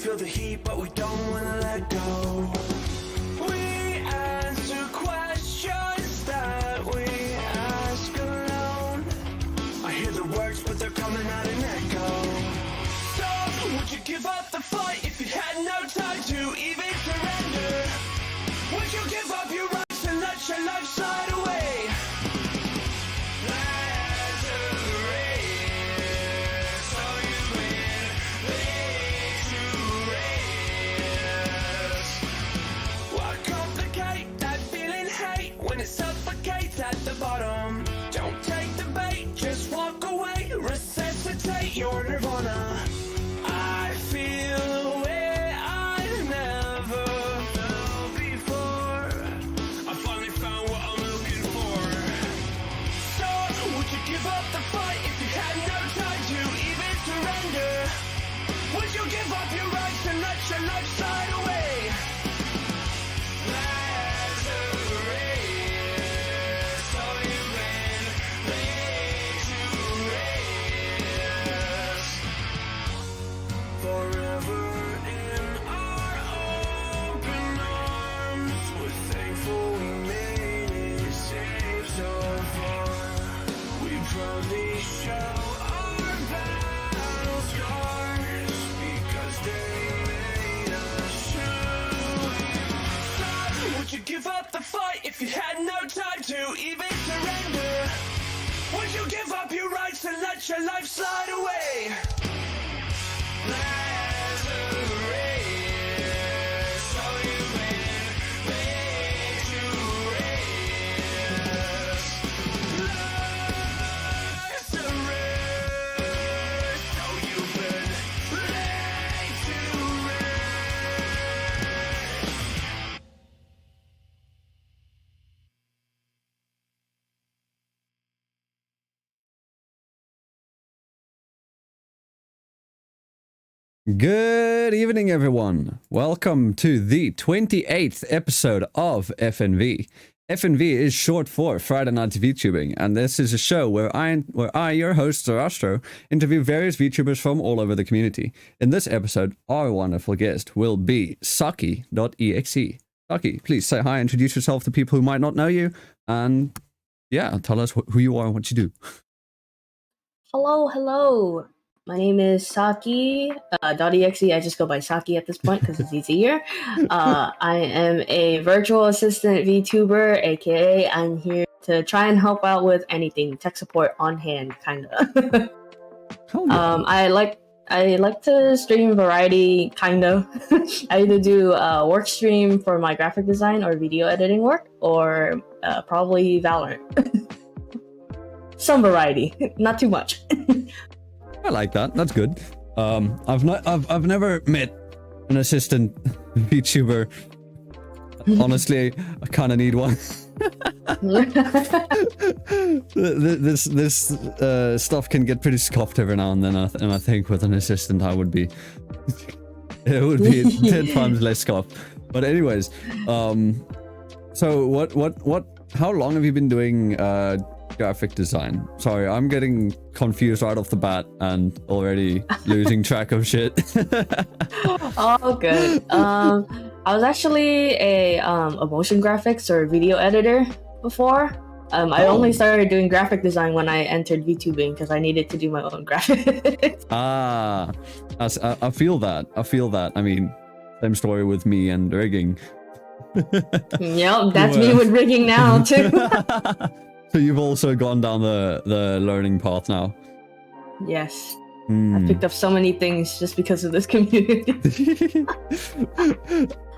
feel the heat, but we don't wanna let go. We answer questions that we ask alone. I hear the words, but they're coming out an echo. So, would you give up the fight if you had no time to even surrender? Would you give up your rights and let your life slide away? When it suffocates at the bottom, don't take the bait, just walk away, resuscitate your nirvana. I feel a way I never felt before. I finally found what I'm looking for. So, would you give up the fight if you had no time to even surrender? Would you give up your rights and let your life slide away? Give up the fight if you had no time to even surrender. Would you give up your rights and let your life slide away? Good evening, everyone. Welcome to the 28th episode of FNV. FNV is short for Friday Night VTubing, and this is a show where I, your host Zarastro, interview various VTubers from all over the community. In this episode, our wonderful guest will be Saki.exe. Saki, please say hi, introduce yourself to people who might not know you, and yeah, tell us who you are and what you do. Hello. My name is Saki.exe. I just go by Saki at this point because it's easier. I am a virtual assistant VTuber, aka I'm here to try and help out with anything, tech support on hand, kind of. Yeah. I like to stream variety, kind of. I either do work stream for my graphic design or video editing work, or probably Valorant. Some variety, not too much. I like that. That's good. I've never met an assistant VTuber. Honestly, I kind of need one. this stuff can get pretty scuffed every now and then, and I think with an assistant, it would be 10 times less scuffed. But anyways, so how long have you been doing graphic design? Sorry, I'm getting confused right off the bat and already losing track of shit. Oh, good. I was actually a motion graphics or video editor before. I only started doing graphic design when I entered VTubing because I needed to do my own graphics. I feel that. I mean, same story with me and rigging. Yep, that's me with rigging now too. So you've also gone down the learning path now. Yes. I picked up so many things just because of this community.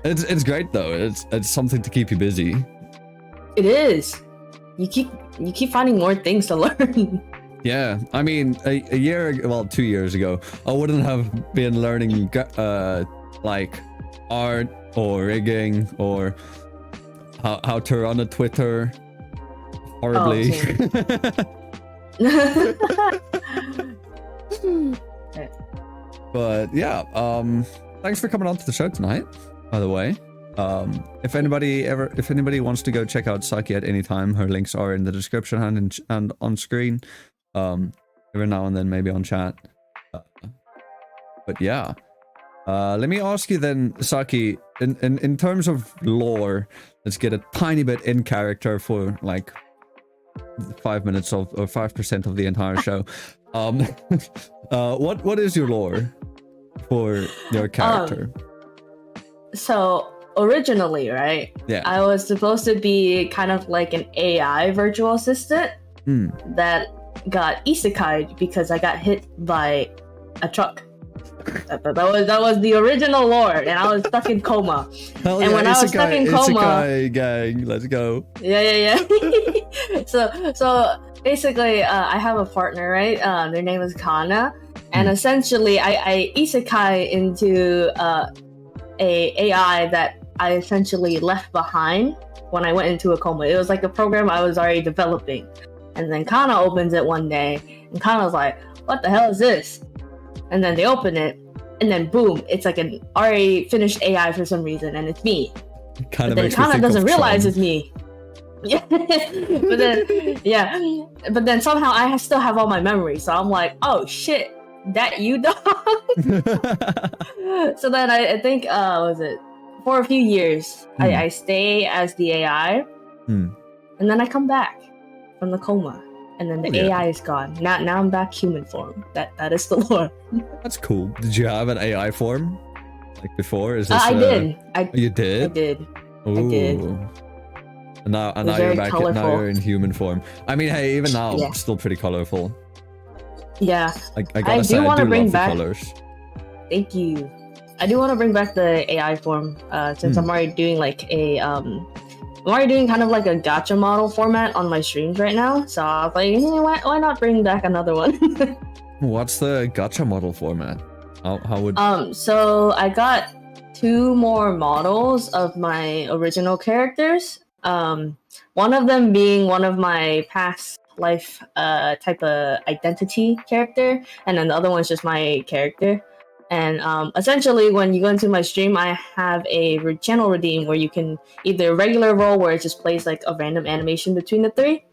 It's great though. It's something to keep you busy. It is. You keep finding more things to learn. Yeah, I mean, a year ago, well, 2 years ago, I wouldn't have been learning like art or rigging or how to run a Twitter. Horribly. But yeah, thanks for coming on to the show tonight, by the way. If anybody wants to go check out Saki at any time, her links are in the description and on screen. Every now and then maybe on chat. But yeah, Let me ask you then, Saki, in terms of lore, let's get a tiny bit in character for like 5 minutes of or 5% of the entire show. What is your lore for your character? So originally, right? Yeah. I was supposed to be kind of like an AI virtual assistant that got isekai'd because I got hit by a truck. That was the original lore, and I was stuck in coma. Hell and yeah, when I was stuck in coma, Isekai gang, let's go. Yeah. so basically, I have a partner, right? Their name is Kana, and essentially, I isekai into a AI that I essentially left behind when I went into a coma. It was like a program I was already developing, and then Kana opens it one day, and Kana was like, "What the hell is this?" And then they open it, and then boom, it's like an already finished AI for some reason, and it's me. Kind of but then makes me Kana think doesn't of realize Tron. it's me. Yeah, but then somehow I still have all my memories, so I'm like, oh shit, that you dog. So then I think was it for a few years I stay as the AI, and then I come back from the coma. And then the AI is gone. Now I'm back human form. That is the lore. That's cool. Did you have an AI form like before? Is this? I did. You did. I did. Ooh. I did. And now you're very back. Now colorful. you're in human form. I mean, hey, even now, Yeah. still pretty colorful. Yeah. I gotta say, I wanna do bring love the back- colors. Thank you. I do want to bring back the AI form since I'm already doing like I'm already doing kind of like a gacha model format on my streams right now. So I was like, why not bring back another one? What's the gacha model format? How would? So I got 2 more models of my original characters. One of them being one of my past life type of identity character, and then the other one's just my character. And essentially, when you go into my stream, I have a channel redeem where you can either regular role where it just plays like a random animation between the 3,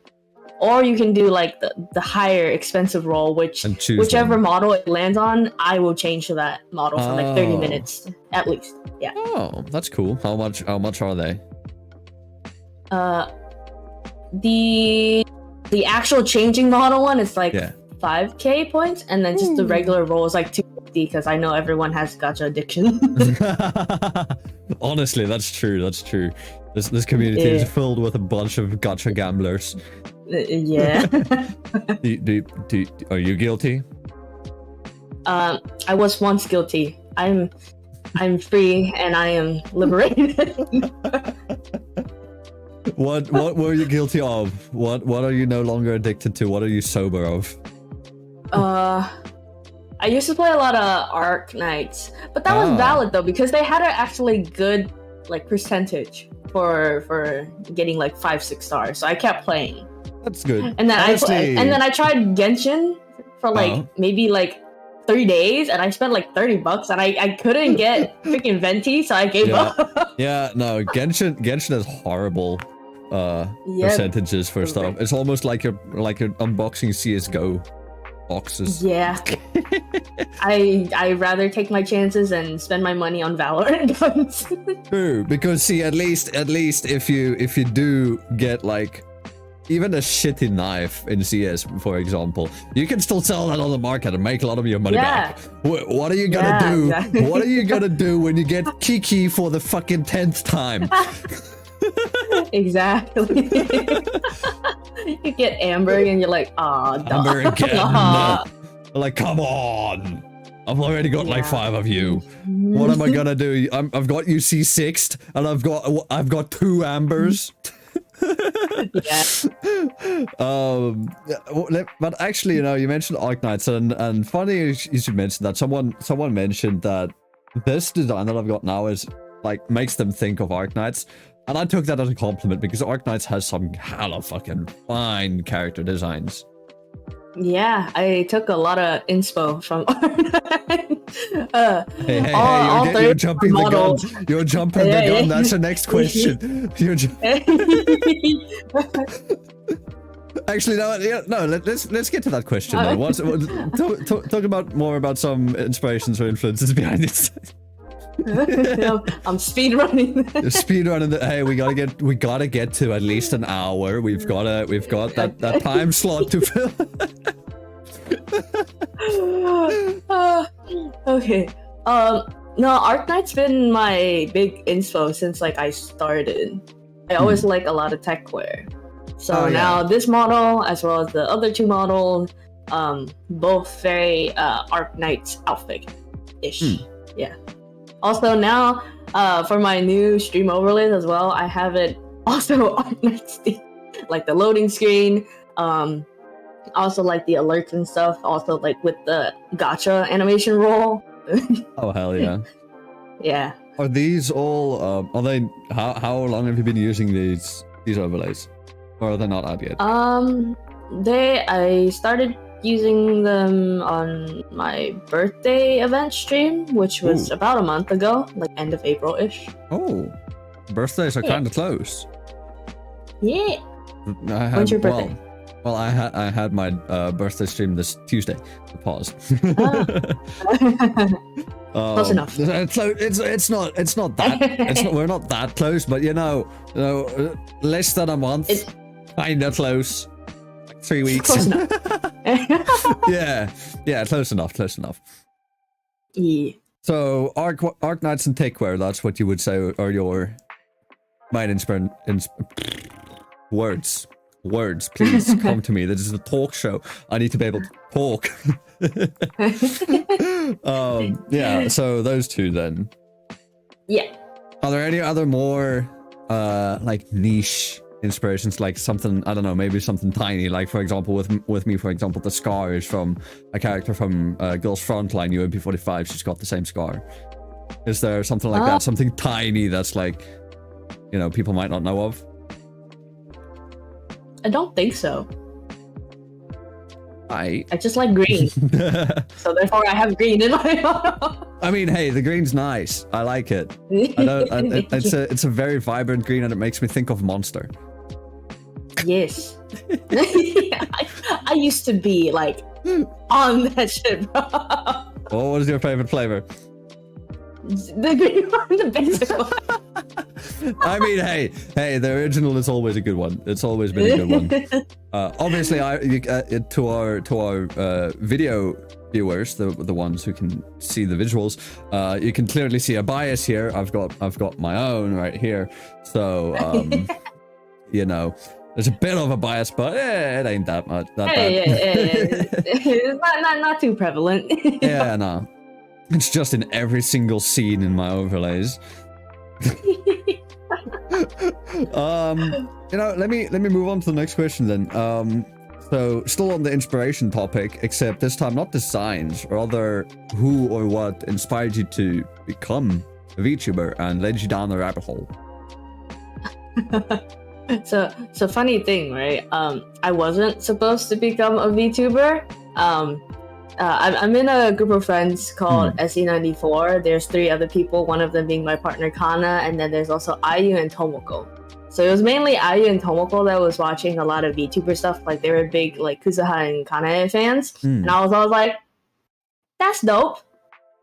or you can do like the higher expensive role, which And choose whichever one. model it lands on, I will change to that model for like 30 minutes at least. Yeah. Oh, that's cool. How much are they? The actual changing model one is like Yeah. 5k points, and then just the regular roll is like 250 because I know everyone has gacha addiction. Honestly, that's true. That's true. This community is filled with a bunch of gacha gamblers. Yeah. Are you guilty? I was once guilty. I'm free and I am liberated. What were you guilty of? What are you no longer addicted to? What are you sober of? I used to play a lot of Arc Knights, but that was valid though because they had an actually good like percentage for getting like 5-6 stars. So I kept playing. That's good. And then Honestly, I tried Genshin for like maybe like 3 days, and I spent like $30, and I couldn't get freaking Venti, so I gave up. Yeah, no, Genshin has horrible percentages for stuff. It's almost like you're unboxing CS:GO boxes. Yeah. I rather take my chances and spend my money on Valorant guns. True, because see, at least if you do get like even a shitty knife in CS, for example, you can still sell that on the market and make a lot of your money back. What are you gonna do? Exactly. What are you gonna do when you get Kiki for the fucking 10th time? Exactly. You get Amber and you're like, aw, Amber again. Like, come on. I've already got like 5 of you. What am I gonna do? I've got you C6'd, and I've got 2 Ambers. But actually, you know, you mentioned Arc Knights, and funny you should mention that. Someone mentioned that this design that I've got now is like makes them think of Arc Knights, and I took that as a compliment because Arc Knights has some hella fucking fine character designs. Yeah, I took a lot of inspo from Hey, you're jumping the gun. You're jumping the gun. That's the next question. Actually, no. Yeah, no. Let's get to that question. Though. Talk about more about some inspirations or influences behind it. I'm speed running. Speed running. Hey, we gotta get to at least an hour. We've got that time slot to fill. Okay. No, Arknight's been my big inspo since like I started. I always like a lot of techwear. So now this model, as well as the other two models, both very Arknight outfit-ish. Yeah. Also now, for my new stream overlays as well, I have it also Arknight theme, like the loading screen, also like the alerts and stuff, also like with the gacha animation roll. Oh hell yeah. Yeah. Are these all are they how long have you been using these overlays? Or are they not out yet? I started using them on my birthday event stream, which was about a month ago, like end of April-ish. Oh. Birthdays are kind of close. Yeah. When's your birthday? Well, I had my birthday stream this Tuesday. Pause. Close enough. It's not that we're not that close, but you know, less than a month. It's kind of close. Like 3 weeks. Close enough. yeah, close enough. Yeah. So Arknights and techwear, that's what you would say are your main Words, please come to me. This is a talk show. I need to be able to talk. Yeah, so those two then. Yeah. Are there any other more like niche inspirations, like something, I don't know, maybe something tiny, like for example with me, for example, the scar is from a character from Girls Frontline, Ep.28, she's got the same scar. Is there something like that, something tiny that's like, you know, people might not know of? I don't think so. I just like green. So therefore I have green in my model. I mean, hey, the green's nice. I like it. It's a very vibrant green and it makes me think of Monster. Yes. I used to be like on that shit, bro. Oh, what is your favorite flavor? The green one, the basic one. I mean, hey, the original is always a good one. It's always been a good one. Obviously, to our video viewers, the ones who can see the visuals, you can clearly see a bias here. I've got my own right here. So, you know, there's a bit of a bias, but it ain't that much. It's not too prevalent. Yeah, no. It's just in every single scene in my overlays. You know, let me move on to the next question then. So still on the inspiration topic, except this time not designs, rather who or what inspired you to become a VTuber and led you down the rabbit hole. So funny thing, right? I wasn't supposed to become a VTuber. I'm in a group of friends called SE94. There's 3 other people, one of them being my partner Kana, and then there's also Ayu and Tomoko. So it was mainly Ayu and Tomoko that was watching a lot of VTuber stuff. Like they were big like Kusaha and Kanae fans, and I was like, that's dope.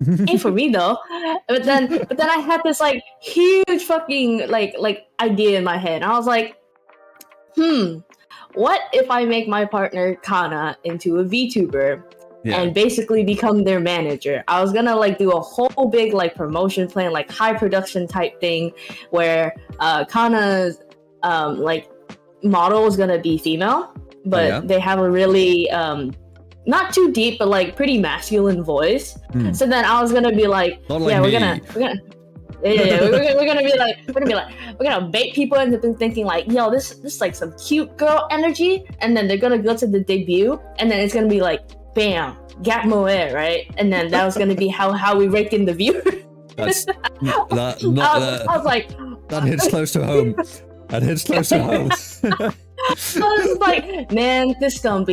Ain't for me though. But then I had this like huge fucking like idea in my head. And I was like, what if I make my partner Kana into a VTuber? Yeah. And basically become their manager. I was gonna like do a whole big like promotion plan, like high production type thing, where Kana's like model is gonna be female, but they have a really not too deep, but like pretty masculine voice. So then I was gonna be like, we're gonna bait people into thinking like, yo, this is like some cute girl energy, and then they're gonna go to the debut, and then it's gonna be like, bam, Gap Moe, right? And then that was gonna be how we rake in the viewers. I was like, that hits close to home. That hits close to home. was like, man, this is gonna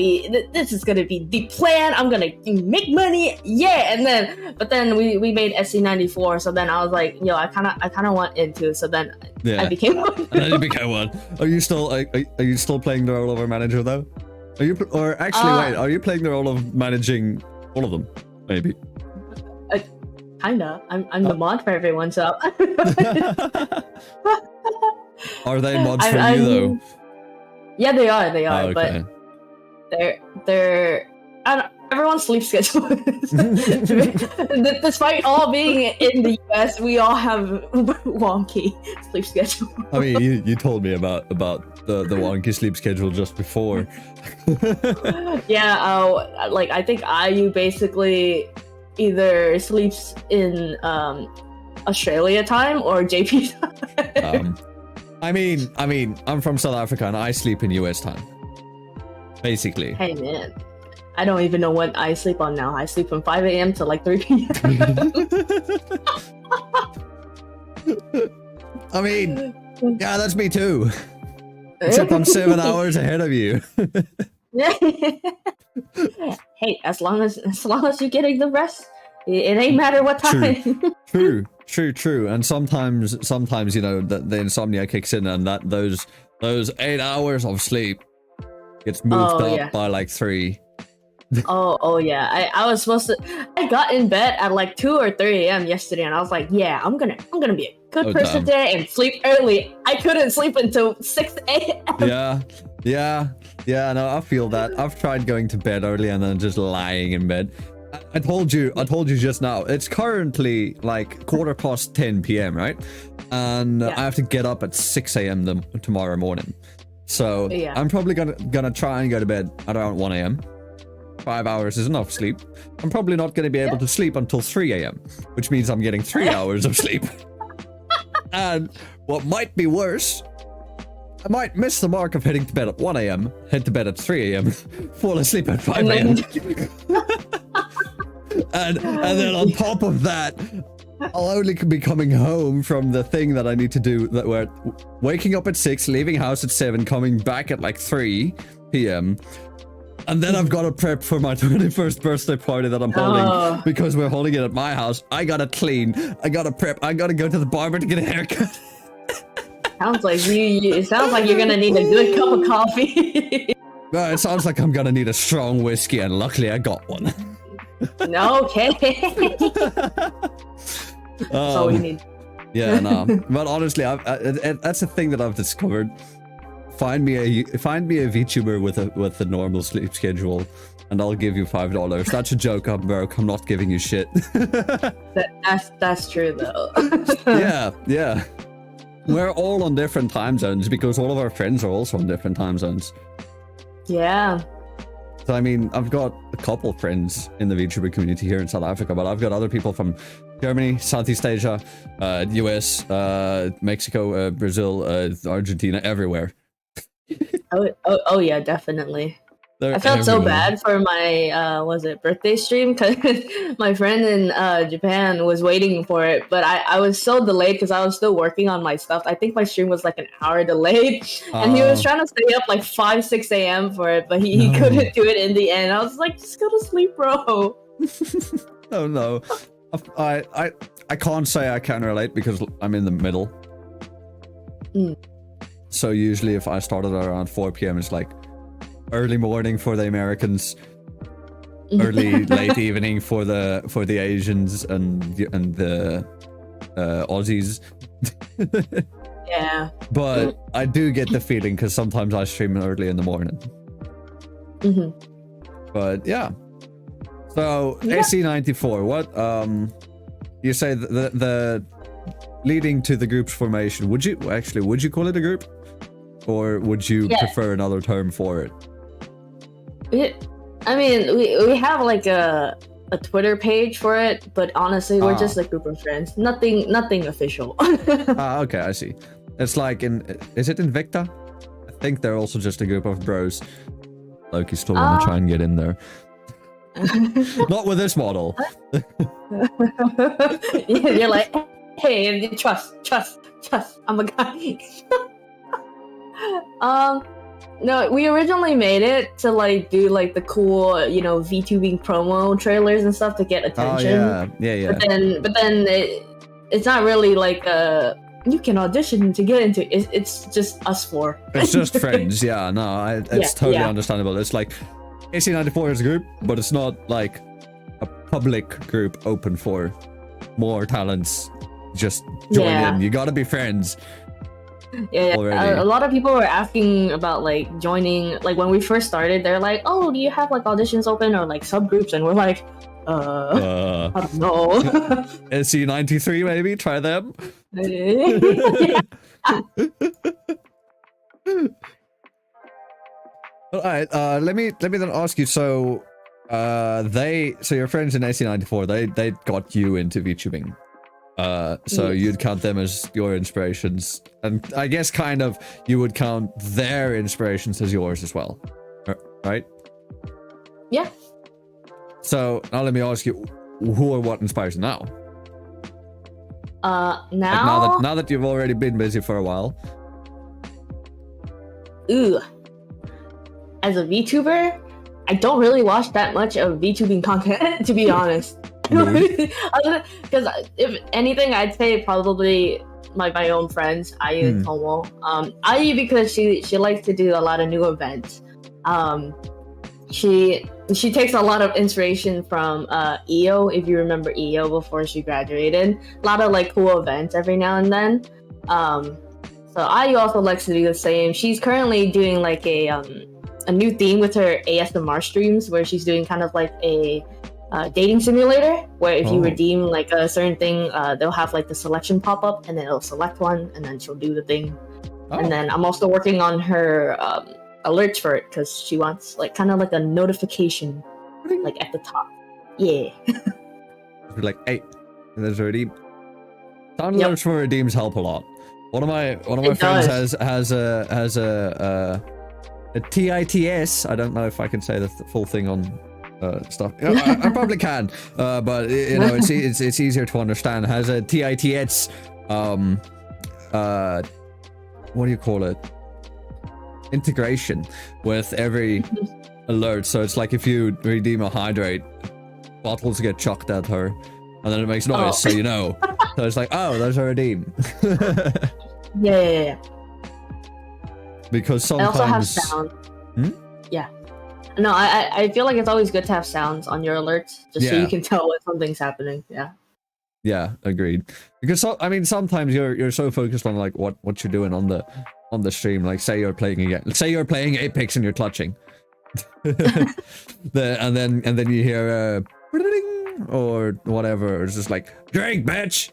be the plan. I'm gonna make money, yeah. And then we made SC94. So then I was like, yo, I kind of want into. So then I became one. And then you became one. Are you still playing the role of a manager though? Are you are you playing the role of managing all of them? Maybe. Kinda. I'm the mod for everyone. So. Are they mods for you though? Yeah, they are. Oh, okay. But they're everyone's sleep schedule. Despite all being in the US, we all have wonky sleep schedule. I mean, you told me about the wonky sleep schedule just before. Yeah, like I think IU basically either sleeps in Australia time or JP time. I mean, I'm from South Africa and I sleep in US time. Basically. Hey man, I don't even know what I sleep on now. I sleep from 5 a.m. to like 3 p.m. I mean, yeah, that's me too. Except I'm 7 hours ahead of you. Hey, as long as you're getting the rest, it ain't matter what time. True. And sometimes you know the insomnia kicks in, and that those 8 hours of sleep gets moved up by like 3. Oh yeah. I was supposed to. I got in bed at like 2 or 3 a.m. yesterday, and I was like, yeah, I'm gonna be a good person today and sleep early. I couldn't sleep until 6 a.m. Yeah. No, I feel that. I've tried going to bed early and then just lying in bed. I told you just now. It's currently like 10:15 p.m. right? And I have to get up at 6 a.m. tomorrow morning. So I'm probably gonna try and go to bed at around 1 a.m. 5 hours is enough sleep. I'm probably not going to be able to sleep until 3 a.m., which means I'm getting 3 hours of sleep. And what might be worse, I might miss the mark of heading to bed at 1 a.m., head to bed at 3 a.m., fall asleep at 5 a.m. and then on top of that, I'll only be coming home from the thing that I need to do, that we're waking up at 6, leaving house at 7, coming back at like 3 p.m., and then I've got to prep for my 21st birthday party that I'm holding because we're holding it at my house. I gotta clean. I gotta prep. I gotta go to the barber to get a haircut. It sounds like you're gonna need a good cup of coffee. No, it sounds like I'm gonna need a strong whiskey, and luckily I got one. Okay. That's all we need. Yeah, no. But honestly, that's the thing that I've discovered. Find me a VTuber with a normal sleep schedule, and I'll give you $5. That's a joke. I'm broke. I'm not giving you shit. That's true though. Yeah. We're all on different time zones because all of our friends are also on different time zones. Yeah. So I mean, I've got a couple friends in the VTuber community here in South Africa, but I've got other people from Germany, Southeast Asia, US, Mexico, Brazil, Argentina, everywhere. Oh yeah, definitely. They're I felt everywhere. so bad for my birthday stream because my friend in Japan was waiting for it, but I was so delayed because I was still working on my stuff. I think my stream was like an hour delayed, and he was trying to stay up like 5-6 a.m. for it, but he couldn't do it in the end. I was like, just go to sleep, bro. Oh no, I can't say I can relate because I'm in the middle. So usually if I started around 4 p.m. it's like early morning for the Americans, late evening for the Asians and the Aussies. Yeah. But I do get the feeling because sometimes I stream early in the morning. But yeah. So AC94, what you say the leading to the group's formation, would you call it a group? Or would you prefer another term for it? I mean, we have like a Twitter page for it, but honestly, we're just a group of friends. Nothing official. Okay, I see. It's like is it Invicta? I think they're also just a group of bros. Loki's still want to try and get in there. Not with this model. You're like, hey, trust. I'm a guy. No, we originally made it to like do like the cool, you know, VTubing promo trailers and stuff to get attention. Oh yeah. But then it's not really like you can audition to get into it. It's just us four. It's just friends. Yeah, no, it's totally understandable. It's like AC94 is a group, but it's not like a public group open for more talents. Just join in. You gotta be friends. Yeah. A lot of people were asking about like joining. Like when we first started, they're like, "Oh, do you have like auditions open or like subgroups?" And we're like, I don't know. SC93 maybe? Try them. Alright, let me then ask you, so your friends in AC94, they got you into VTubing. So you'd count them as your inspirations, and I guess kind of you would count their inspirations as yours as well, right? Yeah. So now let me ask you, who or what inspires you now? Now that you've already been busy for a while. As a VTuber, I don't really watch that much of VTubing content, to be honest. Because if anything, I'd say probably my own friends, Ayu and Tomo. Ayu, because she likes to do a lot of new events. She takes a lot of inspiration from EO, if you remember EO before she graduated. A lot of like cool events every now and then. So Ayu also likes to do the same. She's currently doing like a new theme with her ASMR streams, where she's doing kind of like a dating simulator, where if you redeem like a certain thing, they'll have like the selection pop up, and then it'll select one, and then she'll do the thing. And then I'm also working on her alerts for it, because she wants like kind of like a notification like at the top. Yeah. Like, hey, there's a redeem. Sound alerts for redeems help a lot. One of my friends has a TITS. I don't know if I can say the full thing on stuff. I probably can, but you know, it's easier to understand. Has a TITS what do you call it? Integration with every alert. So it's like if you redeem a hydrate, bottles get chucked at her, and then it makes noise, so you know. So it's like, oh, there's a redeem. Yeah. Because sometimes. I also have sound. Yeah. No, I feel like it's always good to have sounds on your alerts, just so you can tell when something's happening. Yeah. Yeah, agreed. Because I mean, sometimes you're so focused on like what you're doing on the stream. Like, say you're playing Apex and you're clutching, and then you hear or whatever. It's just like, drink, bitch.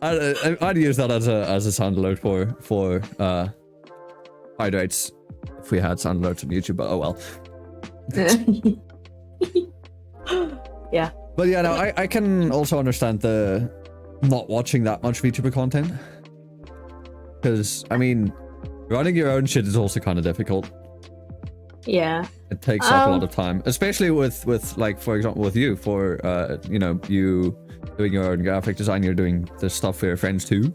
I'd use that as a sound alert for hydrates if we had sound alerts on YouTube, but oh well. Yeah. But yeah, no, I can also understand the not watching that much VTuber content, because I mean, running your own shit is also kind of difficult. Yeah. It takes up a lot of time, especially with like, for example, with you, for you know, you doing your own graphic design, you're doing the stuff for your friends too.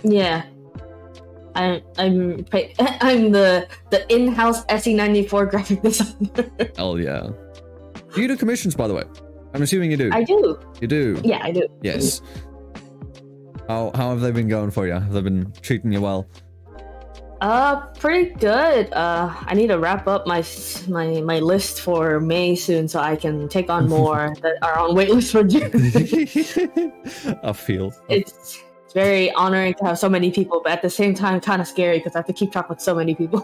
Yeah. I'm the in-house SE94 graphic designer. Hell yeah. Do you do commissions, by the way? I'm assuming you do. I do. You do? Yeah, I do. Yes. How have they been going for you? Have they been treating you well? Pretty good. I need to wrap up my list for May soon, so I can take on more that are on waitlist for June. I feel. It's very honoring to have so many people, but at the same time, kind of scary because I have to keep track with so many people.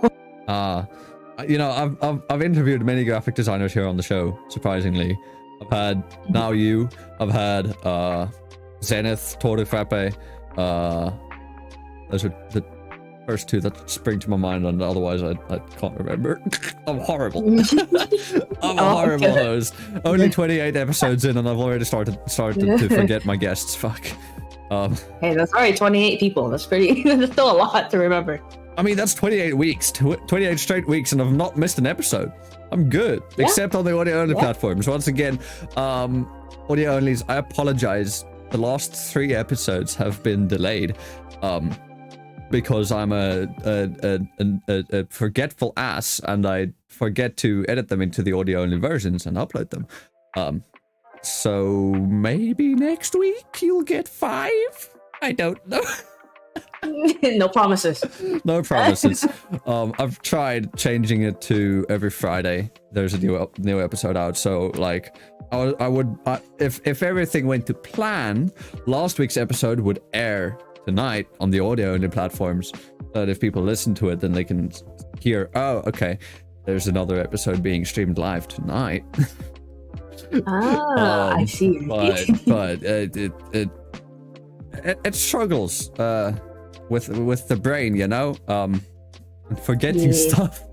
You know, I've interviewed many graphic designers here on the show. Surprisingly, I've had now you. I've had Zenith, Torre Frappe. Those are the first two that spring to my mind, and otherwise I can't remember. I'm horrible. I'm a horrible host. Only 28 episodes in, and I've already started to forget my guests. Fuck. Hey, that's alright. 28 people. That's pretty. That's still a lot to remember. I mean, that's 28 weeks, 28 straight weeks, and I've not missed an episode. I'm good, except on the audio-only platforms. Once again, audio-onlys, I apologize. The last 3 episodes have been delayed. because I'm a forgetful ass and I forget to edit them into the audio only versions and upload them. So maybe next week you'll get 5. I don't know. No promises. No promises. I've tried changing it to every Friday. There's a new episode out. So like, if everything went to plan, last week's episode would air tonight on the audio only platforms. That if people listen to it, then they can hear. Oh, okay. There's another episode being streamed live tonight. I see. But it struggles with the brain, you know, forgetting stuff.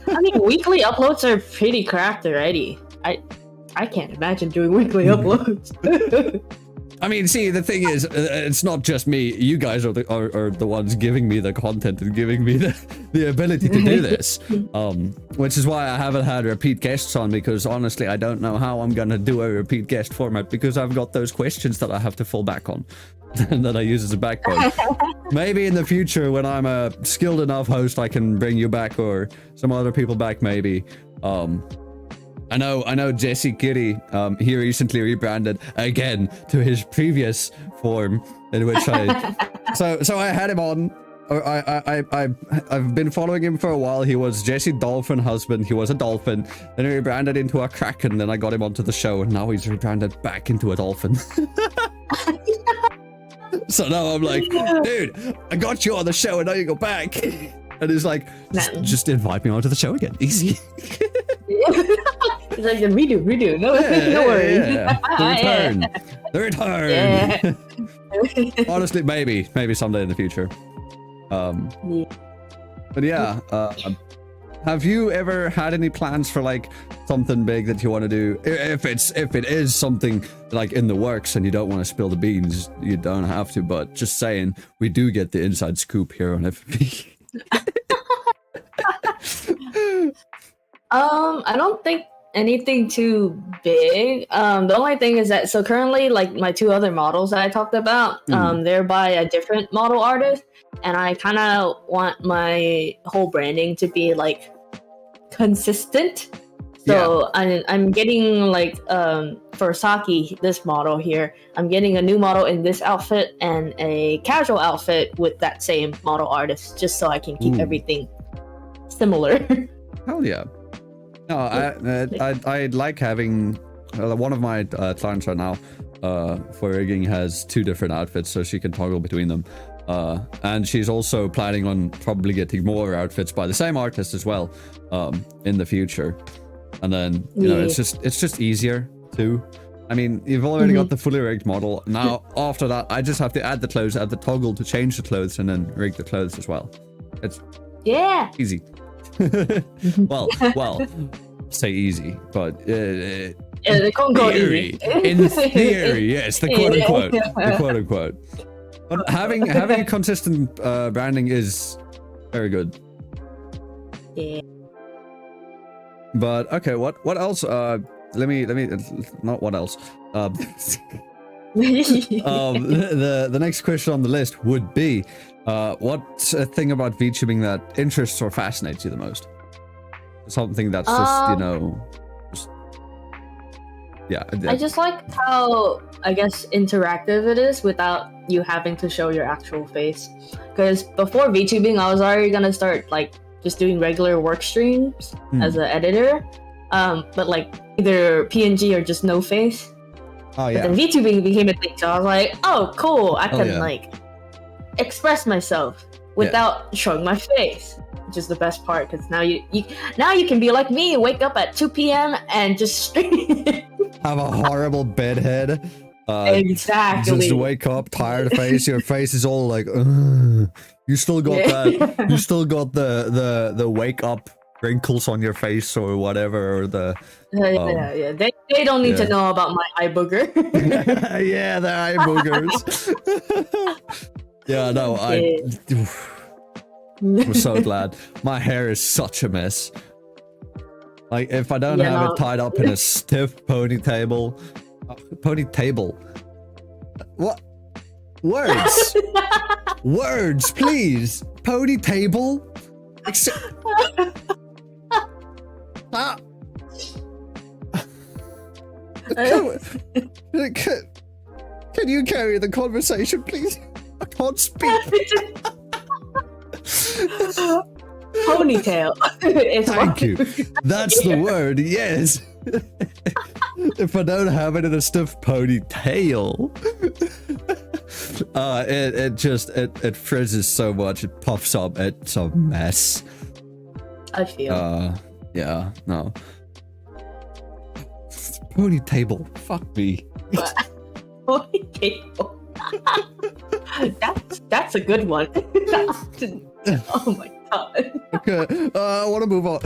I mean, weekly uploads are pretty cracked already. I can't imagine doing weekly uploads. I mean, see, the thing is, it's not just me. You guys are the ones giving me the content and giving me the ability to do this. Which is why I haven't had repeat guests on, because honestly, I don't know how I'm gonna do a repeat guest format, because I've got those questions that I have to fall back on and that I use as a backbone. Maybe in the future, when I'm a skilled enough host, I can bring you back or some other people back, maybe. I know Jesse Kitty, he recently rebranded again to his previous form, in which so I had him on, or I've been following him for a while. He was Jesse Dolphin Husband, he was a dolphin, then he rebranded into a kraken, then I got him onto the show, and now he's rebranded back into a dolphin. So now I'm like, dude, I got you on the show and now you go back. And he's like, just invite me onto the show again, easy. He's like, redo. No worries. The return. Yeah. Honestly, maybe someday in the future. But yeah, have you ever had any plans for like something big that you want to do? If it is something like in the works and you don't want to spill the beans, you don't have to. But just saying, we do get the inside scoop here on FNV. I don't think anything too big. The only thing is that, so currently, like my 2 other models that I talked about, they're by a different model artist, and I kind of want my whole branding to be like consistent. So yeah. I'm getting like for Saki, this model here, I'm getting a new model in this outfit and a casual outfit with that same model artist, just so I can keep everything similar. Hell yeah. No, I like having one of my clients right now for rigging has 2 different outfits, so she can toggle between them. And she's also planning on probably getting more outfits by the same artist as well in the future. And then you know, it's just easier too. I mean, you've already got the fully rigged model. Now after that, I just have to add the clothes, add the toggle to change the clothes, and then rig the clothes as well. It's easy. well, say easy, but the in theory, yes, the quote unquote. But having a consistent branding is very good. Yeah. But okay, what else? Let me not what else. The next question on the list would be, what's a thing about VTubing that interests or fascinates you the most? Something that's just, you know, I just like how, I guess, interactive it is without you having to show your actual face. Because before VTubing, I was already gonna start like just doing regular work streams as an editor, but like either PNG or just no face. Oh yeah. But then VTubing became a thing, so I was like, oh cool, I can like express myself without showing my face, which is the best part, because now you can be like me, wake up at 2 p.m. and just stream. Have a horrible bedhead. Exactly. Just wake up, tired face. Your face is all like, ugh. You still got that. You still got the wake up wrinkles on your face or whatever, or the. Yeah. They don't need to know about my eye booger. Yeah, the eye boogers. Yeah, no, I'm so glad. My hair is such a mess. Like, if I don't have it tied up in a stiff ponytail. What? Words? Words, please. Pony table. Ah. Can you carry the conversation, please? I can't speak. Ponytail. Thank you. That's the word, yes. If I don't have it in a stuffed ponytail, it frizzes so much, it puffs up, it's a mess. I feel. Yeah, no. Ponytable, fuck me. Ponytail. That's a good one. Oh my god. Okay, I want to move on.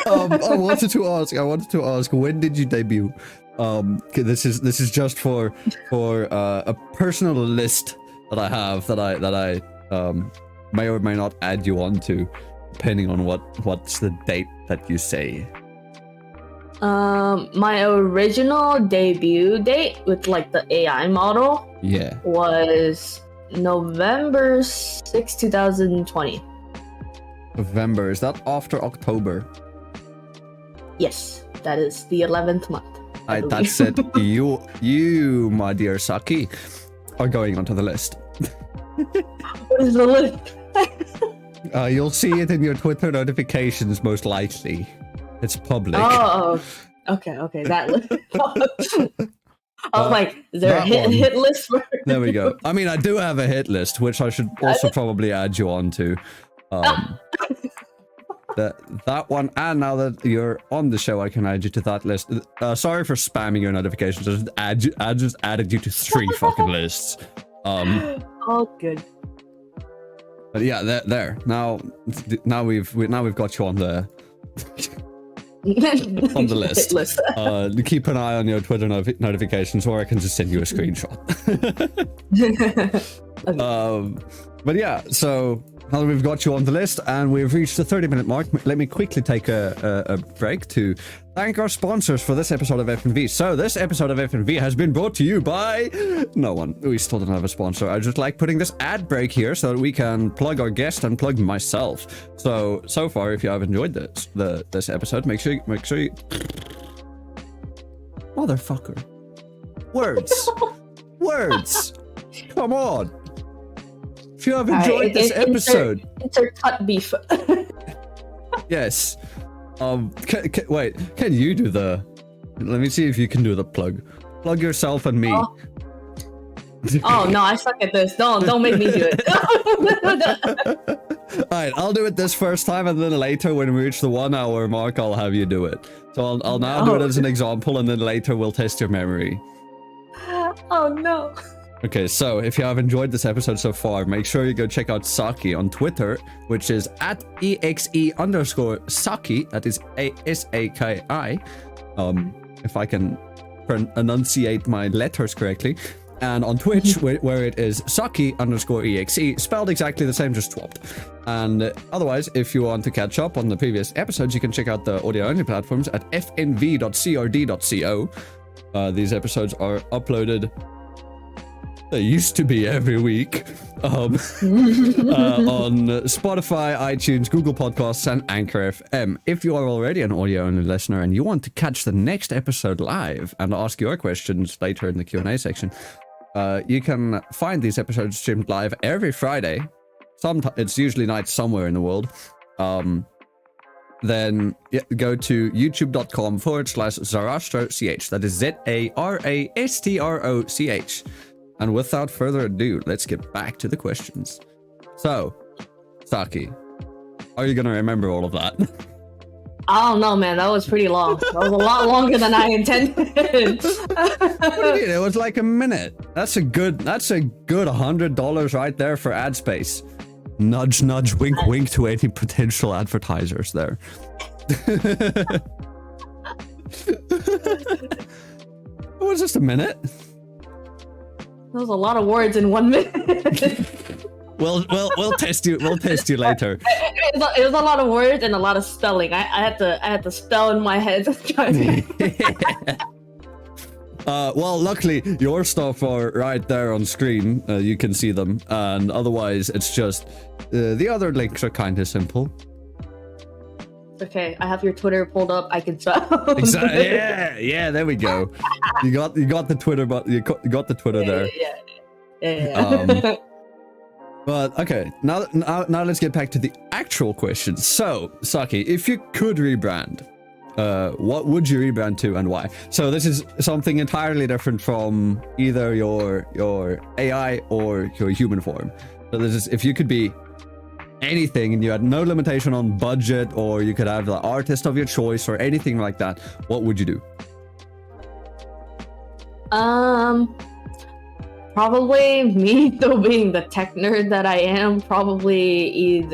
I wanted to ask, when did you debut? Okay, this is just for a personal list that I have that I may or may not add you onto, depending on what's the date that you say. My original debut date with like the AI model was November 6, 2020. November, is that after October? Yes, that is the 11th month. That's it. You, my dear Saki, are going onto the list. What is the list? You'll see it in your Twitter notifications, most likely. It's public. Oh, okay, that list. I was like, is there a hit list for? There we go. I mean, I do have a hit list, which I should also probably add you onto. That one, and now that you're on the show, I can add you to that list. Sorry for spamming your notifications. I just added you to 3 fucking lists. Oh, good. But yeah, there. Now we've got you on the on the list. Keep an eye on your Twitter notifications, or I can just send you a screenshot. But yeah, so now that we've got you on the list and we've reached the 30-minute mark, let me quickly take a break to thank our sponsors for this episode of FNV. So this episode of FNV has been brought to you by no one. We still don't have a sponsor. I just like putting this ad break here so that we can plug our guest and plug myself. So far, if you have enjoyed this episode, make sure you motherfucker. Words. Come on. If you have enjoyed this episode, insert beef. Yes. Wait. Can you do the? Let me see if you can do the plug. Plug yourself and me. Oh no, I suck at this. Don't make me do it. Alright, I'll do it this first time, and then later when we reach the 1 hour mark, I'll have you do it. So I'll now do it as an example, and then later we'll test your memory. Oh no. Okay, so if you have enjoyed this episode so far, make sure you go check out Saki on Twitter, which is @exe_Saki. That is ASAKI. If I can enunciate my letters correctly. And on Twitch, where it is Saki_exe, spelled exactly the same, just swapped. And otherwise, if you want to catch up on the previous episodes, you can check out the audio-only platforms at fnv.crd.co. These episodes are uploaded. They used to be every week on Spotify, iTunes, Google Podcasts, and Anchor FM. If you are already an audio-only listener and you want to catch the next episode live and ask your questions later in the Q&A section, you can find these episodes streamed live every Friday. It's usually night somewhere in the world. Then go to youtube.com/ZarastroCH. That is ZARASTROCH. And without further ado, let's get back to the questions. So, Saki, are you going to remember all of that? I don't know, man. That was pretty long. That was a lot longer than I intended. What do you mean? It was like a minute. That's a good $100 right there for ad space. Nudge, nudge, wink, wink to any potential advertisers there. It was just a minute. That was a lot of words in 1 minute. We'll test you. We'll test you later. It was a lot of words and a lot of spelling. I had to spell in my head. Well, luckily your stuff are right there on screen. You can see them, and otherwise it's just the other links are kind of simple. Okay, I have your Twitter pulled up. I can tell. Exactly. Yeah. There we go. You got the Twitter, but you got the Twitter there. Yeah. But okay, now let's get back to the actual question. So, Saki, if you could rebrand, what would you rebrand to and why? So this is something entirely different from either your AI or your human form. So this is if you could be anything and you had no limitation on budget, or you could have the artist of your choice or anything like that, what would you do? Probably me, though, being the tech nerd that I am, probably a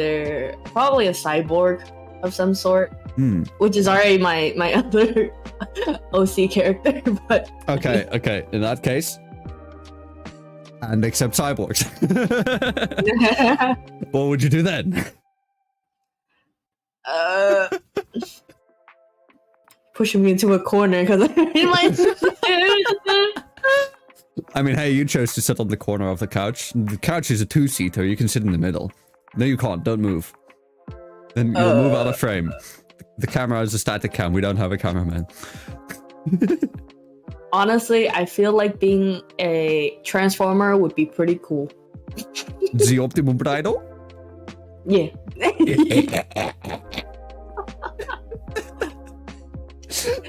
cyborg of some sort, which is already my other OC character. But okay, in that case, and accept cyborgs. What would you do then? Pushing me into a corner because I mean, hey, you chose to sit on the corner of the couch. The couch is a two-seater. You can sit in the middle. No, you can't. Don't move. Then you'll move out of frame. The camera is a static cam. We don't have a cameraman. Honestly, I feel like being a transformer would be pretty cool. The optimum bridal? Yeah.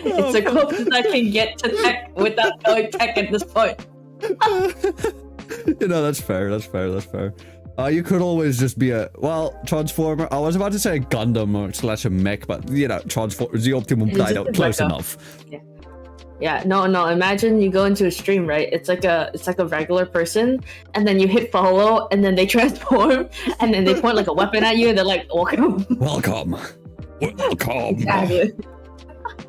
It's the closest I can get to tech without going tech at this point. You know, that's fair. You could always just be transformer. I was about to say a Gundam or / a mech, but you know, the optimum bridal, close enough. Yeah, no. Imagine you go into a stream, right? It's like a regular person, and then you hit follow, and then they transform, and then they point like a weapon at you, and they're like, "Welcome." Exactly.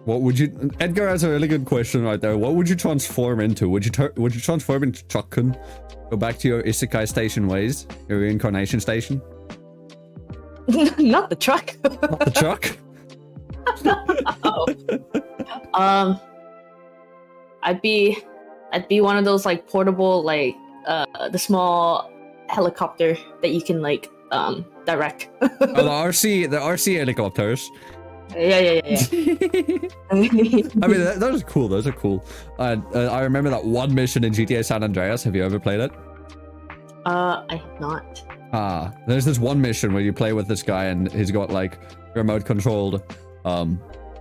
What would you? Edgar has a really good question right there. What would you transform into? Would you transform into Chuck-kun? Go back to your isekai station ways, your reincarnation station? Not the truck. Not the truck. I'd be one of those like portable, like the small helicopter that you can like direct. The RC helicopters. Yeah. I mean, those are cool. I remember that one mission in GTA San Andreas. Have you ever played it? I have not. There's this one mission where you play with this guy and he's got like remote controlled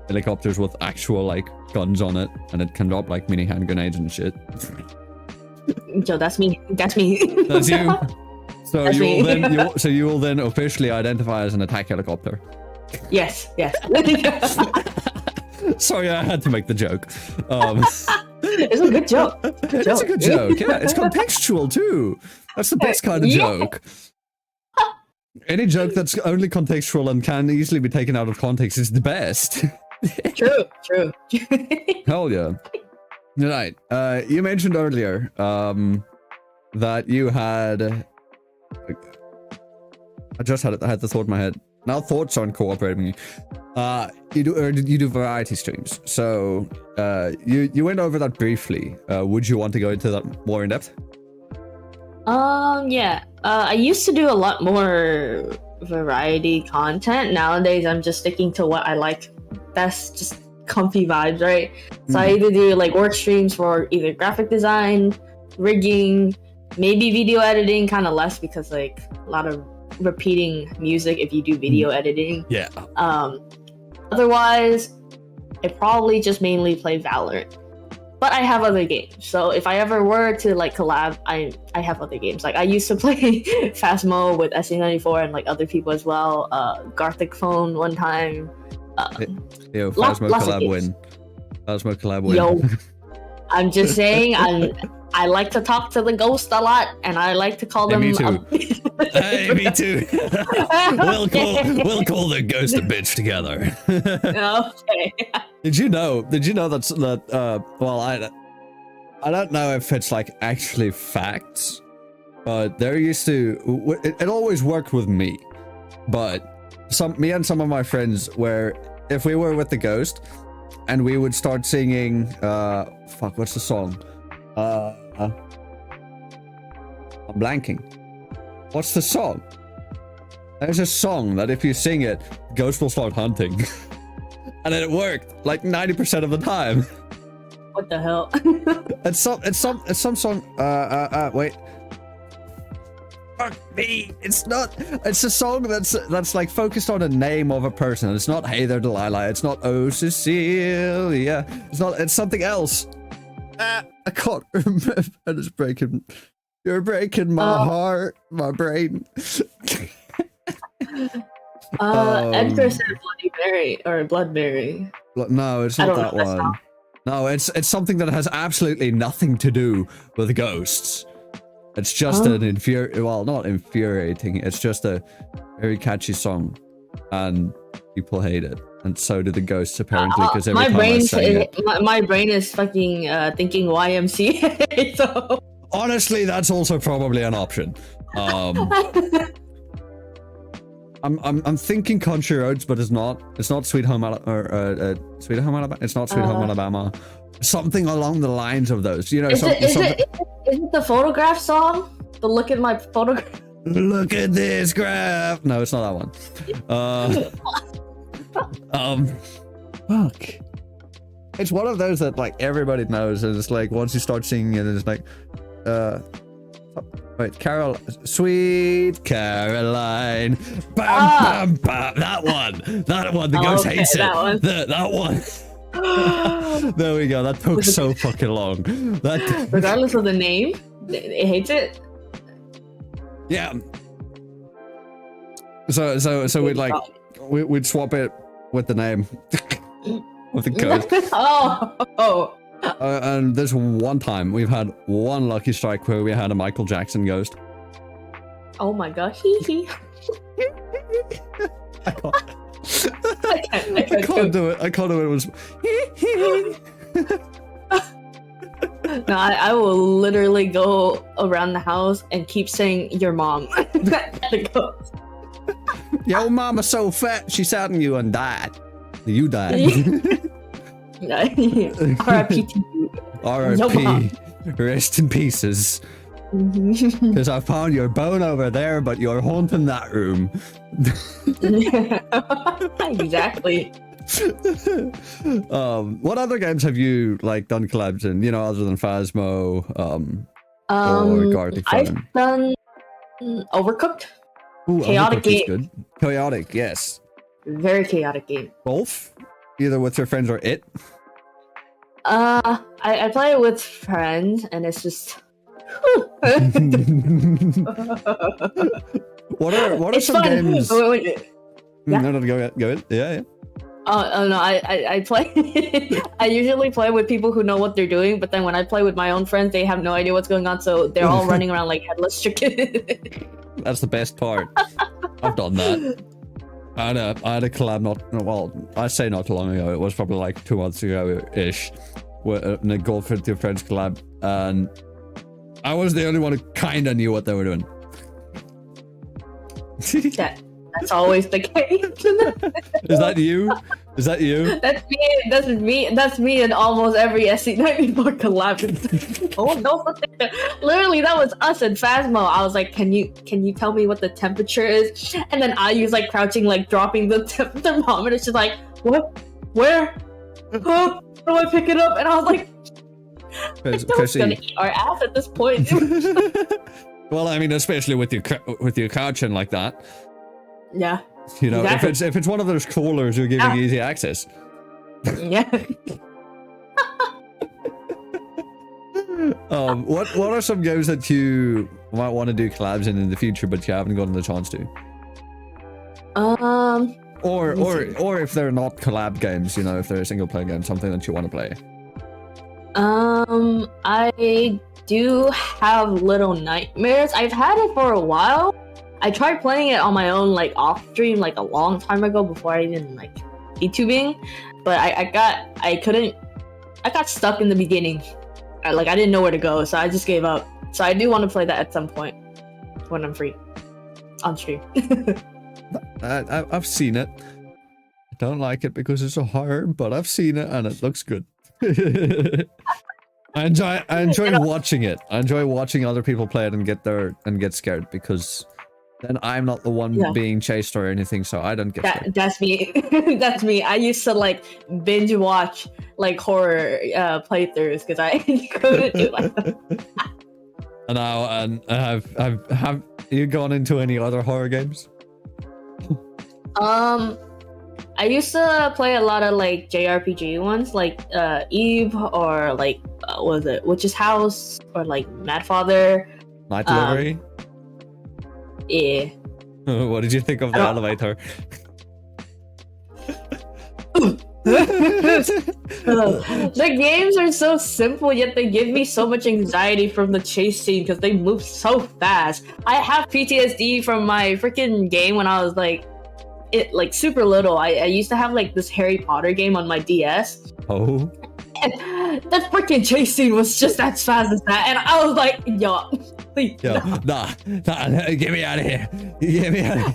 helicopters with actual like guns on it, and it can drop like mini hand grenades and shit. Joe, that's me. That's you. So you will then officially identify as an attack helicopter. Yes. Sorry, I had to make the joke. It's a good joke. It's a good joke. Yeah, it's contextual too. That's the best kind of joke. Any joke that's only contextual and can easily be taken out of context is the best. True. Hell yeah. Right. You mentioned earlier that you had. I just had the thought in my head. Now thoughts aren't cooperating. You do variety streams. So you went over that briefly. Would you want to go into that more in depth? Yeah. I used to do a lot more variety content. Nowadays, I'm just sticking to what I like best, just comfy vibes, right? So I either do like work streams for either graphic design, rigging, maybe video editing, kind of less because like a lot of repeating music if you do video editing. Yeah. Otherwise, I probably just mainly play Valorant. But I have other games. So if I ever were to like collab, I have other games. Like I used to play Phasmo with SE94 and like other people as well. Garthic Phone one time. Yo, Phasmo collab win. Phasmo collab win. Yo, I'm just saying, I like to talk to the ghost a lot, and I like to call them. Me too. Hey, me too. we'll call the ghost a bitch together. Okay. Did you know that well, I don't know if it's like actually facts, but there used to it always worked with me, but me and some of my friends, where if we were with the ghost, and we would start singing. Fuck, what's the song? I'm blanking. What's the song? There's a song that if you sing it, ghosts will start hunting, and it worked like 90% of the time. What the hell? It's some song. Wait. Fuck me. It's not. It's a song that's like focused on a name of a person. It's not Hey There Delilah. It's not Oh Cecilia. It's not. It's something else. I can't remember. It's breaking. You're breaking my heart, my brain. Edgar said Bloody Mary or Bloodberry. No, it's not that one. No, it's something that has absolutely nothing to do with ghosts. It's just an not infuriating. It's just a very catchy song, and people hate it, and so do the ghosts apparently. Because every time I sing it, my brain is fucking thinking YMCA. So honestly, that's also probably an option. I'm thinking Country Roads, but it's not. It's not Sweet Home Sweet Home Alabama. It's not Sweet Home Alabama. Something along the lines of those. You know, is it the Photograph song? The Look at My Photograph. Look at this graph. No, it's not that one. Fuck. It's one of those that like everybody knows, and it's like once you start singing it, it's like, wait, Sweet Caroline. Bam, bam, bam. That one. The ghost hates it. That one. There we go. That took so fucking long. Regardless of the name, it hates it. Yeah. So we'd swap it with the name of the ghost. Oh. And there's one time we've had one lucky strike where we had a Michael Jackson ghost. Oh my gosh. I can't do it. I can't do it. It was. No, I will literally go around the house and keep saying your mom. The ghost. Yo, mama's so fat, she sat on you and died. You died. R.I.P. to you. R.I.P. Rest in pieces. Because I found your bone over there, but you're haunting that room. Exactly. What other games have you like done collabs in? You know, other than Phasmo, or Gartic Fun? I've done Overcooked. Ooh, chaotic game. Good. Chaotic, yes. Very chaotic game. Golf, either with your friends or it. I play it with friends, and it's just. What are it's some fun. games? Yeah. No, go ahead. Yeah. Oh no, I play. I usually play with people who know what they're doing, but then when I play with my own friends, they have no idea what's going on, so they're all running around like headless chicken. That's the best part. I've done that. I had a collab I say not too long ago. It was probably like 2 months ago-ish. In a Golf with Your Friends collab, and I was the only one who kind of knew what they were doing. That's always the case. Is that you? Is that you? That's me. That's me in almost every SC94 collab. Oh no! Literally, that was us in Phasmo. I was like, "Can you tell me what the temperature is?" And then I use like crouching, like dropping the thermometer. She's like, "What? Where? How do I pick it up?" And I was like, "It's gonna eat our ass at this point." Well, I mean, especially with your crouching like that. Yeah. You know, exactly. if it's one of those crawlers who are giving easy access. Yeah. What are some games that you might want to do collabs in the future, but you haven't gotten the chance to? Or if they're not collab games, you know, if they're a single player game, something that you want to play. I do have Little Nightmares. I've had it for a while. I tried playing it on my own, like off stream, like a long time ago before I even like VTubing, but I got stuck in the beginning. I didn't know where to go, so I just gave up. So I do want to play that at some point when I'm free on stream. I've seen it. don't like it because it's a horror, but I've seen it and it looks good. I enjoy watching it. I enjoy watching other people play it and get scared, because then I'm not the one being chased or anything, so I don't get scared. That's me. That's me. I used to like binge watch like horror playthroughs because I couldn't do it. And now, have you gone into any other horror games? I used to play a lot of like JRPG ones, like Eve, or like what was it, Witch's House, or like Mad Father. Night Delivery. Yeah. What did you think of the elevator? The games are so simple, yet they give me so much anxiety from the chase scene because they move so fast. I have PTSD from my freaking game when I was like super little. I used to have like this Harry Potter game on my DS. Oh. And that freaking chase scene was just as fast as that, and I was like, yo, please. Yo, nah, get me out of here. Get me out of here.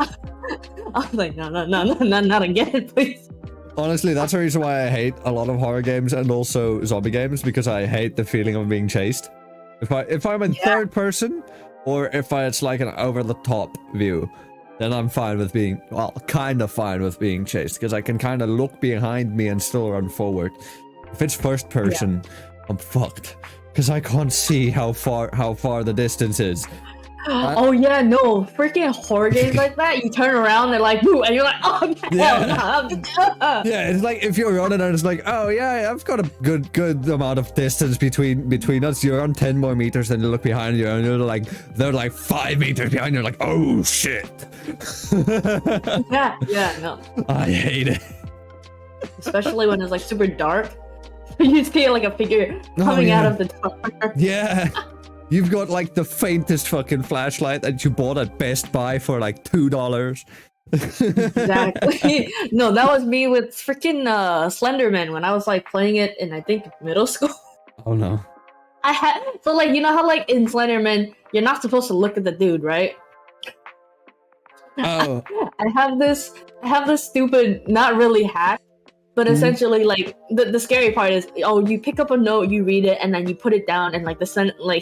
I was like, no, not again, please. Honestly, that's the reason why I hate a lot of horror games and also zombie games, because I hate the feeling of being chased. If I'm in third person, or if it's like an over the top view, then I'm fine with being, well, kind of fine with being chased, because I can kind of look behind me and still run forward. If it's first person, I'm fucked, because I can't see how far the distance is. Oh yeah, no, freaking horror games like that, you turn around, they're like, boo, and you're like, oh hell no. Yeah, it's like if you're running and it's like, oh yeah, I've got a good amount of distance between us. You're on 10 more meters, and you look behind you and they're like 5 meters behind you. You're like, oh shit. yeah, no. I hate it. Especially when it's like super dark. You see like a figure coming out of the dark. Yeah. You've got like the faintest fucking flashlight that you bought at Best Buy for like $2. Exactly. No, that was me with freaking Slenderman when I was like playing it in, I think, middle school. Oh no. So like, you know how like in Slenderman you're not supposed to look at the dude, right? Oh. I have this stupid, not really hack, but essentially like the scary part is, you pick up a note, you read it, and then you put it down, and like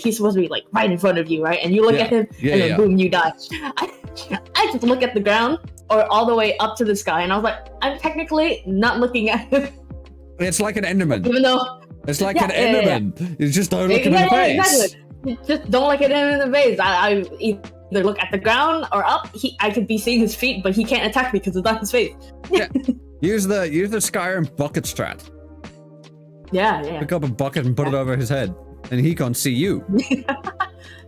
he's supposed to be like right in front of you, right? And you look at him, and then boom, you die. I just look at the ground or all the way up to the sky, and I was like, I'm technically not looking at him. It's like an Enderman. Even though it's like an Enderman. You just don't look at him in the face. Exactly. You just don't look at him in the face. I either look at the ground or up. I could be seeing his feet, but he can't attack me because it's not his face. Yeah. Use the Skyrim bucket strat. Yeah. Pick up a bucket and put it over his head, and he can't see you.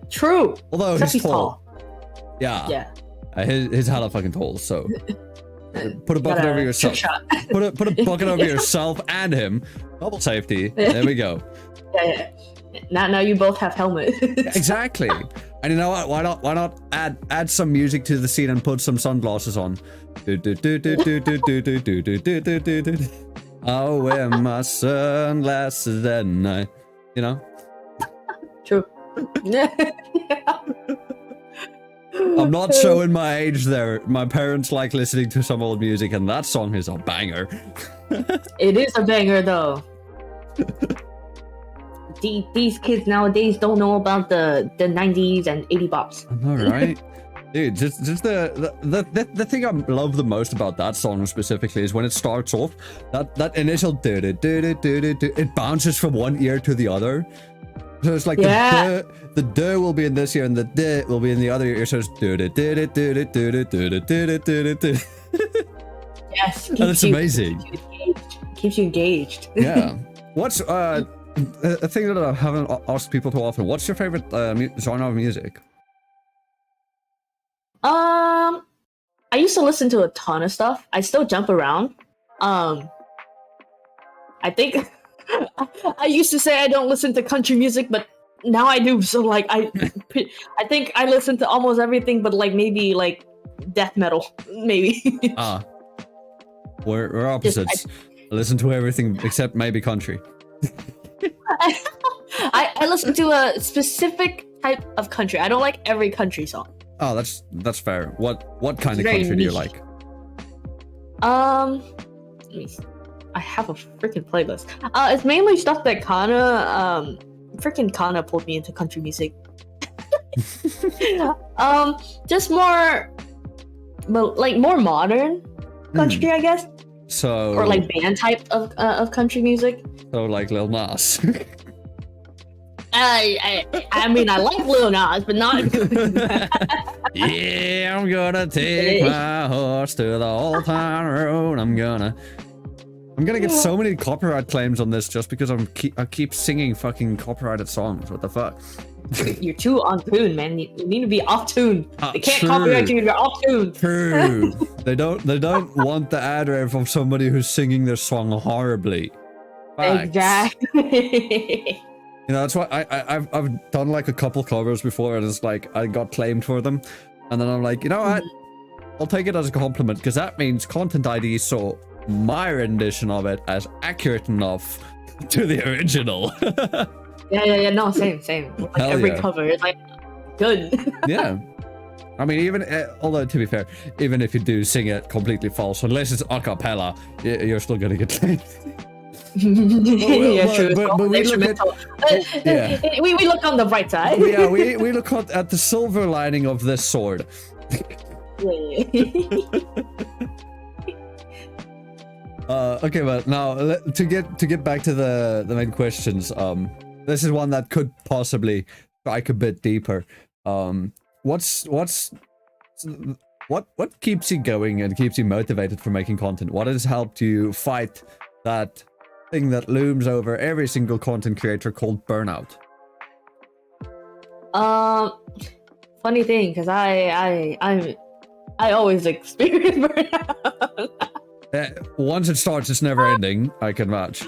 True. Although he's tall. Yeah. His hella fucking tall. So put a bucket over yourself. Put a bucket over yourself and him. Double safety. There we go. Yeah. Now you both have helmets. Exactly. And you know what? Why not add some music to the scene and put some sunglasses on? I'll wear my sunglasses at night. You know? True. I'm not showing my age there. My parents like listening to some old music, and that song is a banger. It is a banger, though. These kids nowadays don't know about the 90s and 80 bops. I know, right? Dude, just the thing I love the most about that song specifically is when it starts off, that initial it bounces from one ear to the other. So it's like the duh will be in this ear and the duh will be in the other ear. So it's yes, and it's amazing. Keeps you engaged. Yeah. What's a thing that I haven't asked people too often? What's your favorite genre of music? I used to listen to a ton of stuff. I still jump around. I think I used to say I don't listen to country music, but now I do. So like I think I listen to almost everything, but like maybe like death metal, maybe. We're opposites. I listen to everything except maybe country. I listen to a specific type of country. I don't like every country song. Oh, that's fair. What kind of country do you like? I have a freaking playlist. It's mainly stuff that Kana pulled me into country music. Just more, like more modern country, I guess. So Or like band type of country music. So like Lil Nas. I mean, I like Lil Nas, but not. Yeah, I'm gonna take my horse to the old town road. I'm gonna get so many copyright claims on this just because I keep singing fucking copyrighted songs. What the fuck? You're too on tune, man. You need to be off tune. They can't True. copyright you if you're off tune. True. They don't want the ad rate from somebody who's singing their song horribly. Facts. Exactly. You know, that's why I've done like a couple covers before, and it's like I got claimed for them, and then I'm like, you know what? I'll take it as a compliment because that means Content ID saw my rendition of it as accurate enough to the original. Yeah. No, same. Like Hell every yeah. cover is like good. Yeah. I mean, even although to be fair, even if you do sing it completely false, unless it's a cappella, you're still gonna get claimed. Yeah, true. But we look at, yeah. we look on the bright side. Yeah, we look at the silver lining of this sword. Okay, but now to get back to the main questions. This is one that could possibly strike a bit deeper. What keeps you going and keeps you motivated for making content? What has helped you fight that thing that looms over every single content creator called burnout? Funny thing, because I always experience burnout. Once it starts, it's never ending. I can match.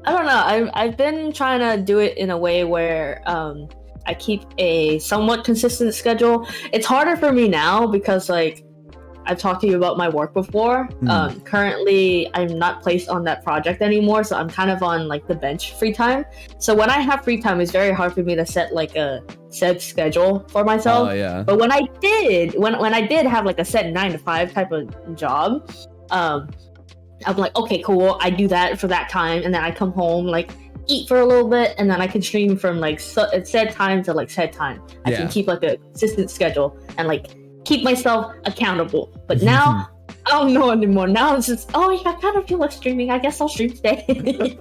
I don't know. I've been trying to do it in a way where I keep a somewhat consistent schedule. It's harder for me now because like I've talked to you about my work before. Currently, I'm not placed on that project anymore, so I'm kind of on like the bench free time. So when I have free time, it's very hard for me to set like a set schedule for myself. Oh yeah. But when I did have like a set 9 to 5 type of job, I'm like, okay, cool. I do that for that time, and then I come home, like eat for a little bit, and then I can stream from like said time to like said time. I can keep like a consistent schedule and like keep myself accountable. But now I don't know anymore. Now it's just, oh yeah, I kind of feel like streaming. I guess I'll stream today.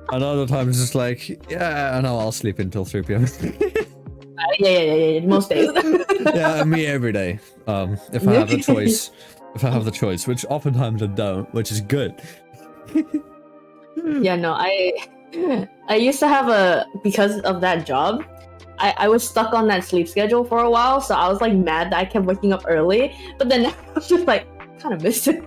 Another time it's just like, yeah, no, I'll sleep until 3 p.m. Yeah. Most days. Yeah, me every day. If I have the choice. If I have the choice, which oftentimes I don't, which is good. Yeah, no, I used to have because of that job, I was stuck on that sleep schedule for a while, so I was like mad that I kept waking up early, but then I was just like, kind of missed it.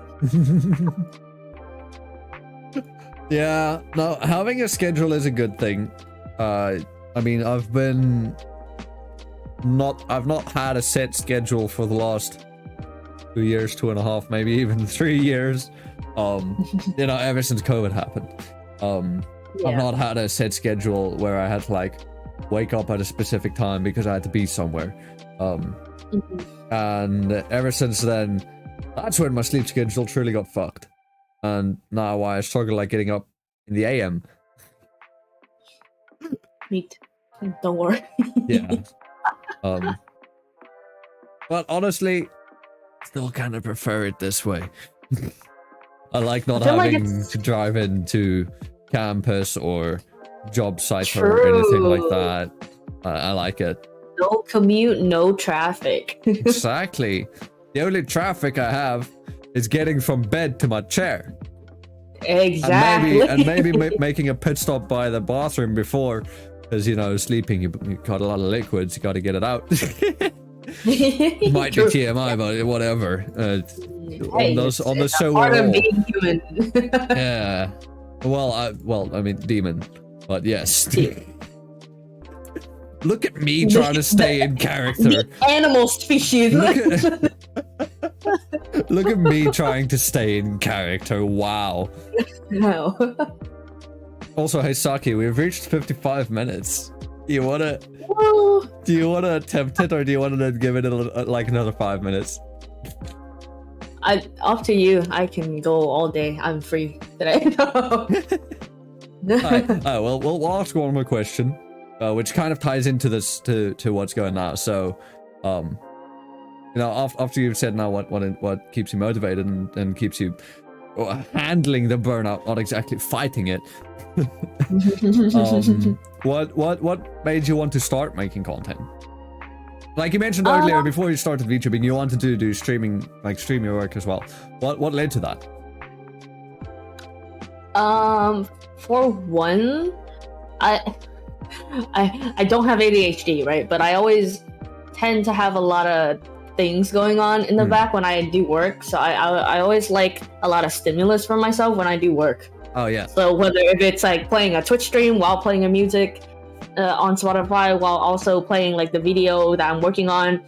Yeah, no, having a schedule is a good thing. I mean, I've not had a set schedule for the last 2 years, 2.5, maybe even 3 years. You know, ever since COVID happened. I've not had a set schedule where I had to like wake up at a specific time because I had to be somewhere. And ever since then, that's when my sleep schedule truly got fucked. And now I struggle like getting up in the AM. Me too. Don't worry. Yeah. But honestly, still kind of prefer it this way. I like not having to drive into campus or job site or anything like that. I like it. No commute, no traffic. Exactly. The only traffic I have is getting from bed to my chair. Exactly. And maybe making a pit stop by the bathroom before, because you know, sleeping, you got a lot of liquids, you got to get it out. Might be TMI, but whatever. Hey, on the show part we're of all. being human. Yeah. Well, I mean, demon, but yes. Look at me trying to stay in character. The animal species. Look at me trying to stay in character. Wow. No. Also, hey Saki, we've reached 55 minutes. Do you wanna attempt it, or do you want to give it like another 5 minutes? Up to you. I can go all day. I'm free today. Well, we'll ask one more question, which kind of ties into this to what's going now. So, after you've said now what keeps you motivated and keeps you handling the burnout, not exactly fighting it. What made you want to start making content? Like you mentioned earlier, before you started VTubing, you wanted to do streaming, like stream your work as well. What led to that? For one, I don't have ADHD, right? But I always tend to have a lot of things going on in the back when I do work. So I always like a lot of stimulus for myself when I do work. Oh yeah. So if it's like playing a Twitch stream while playing a music on Spotify while also playing like the video that I'm working on,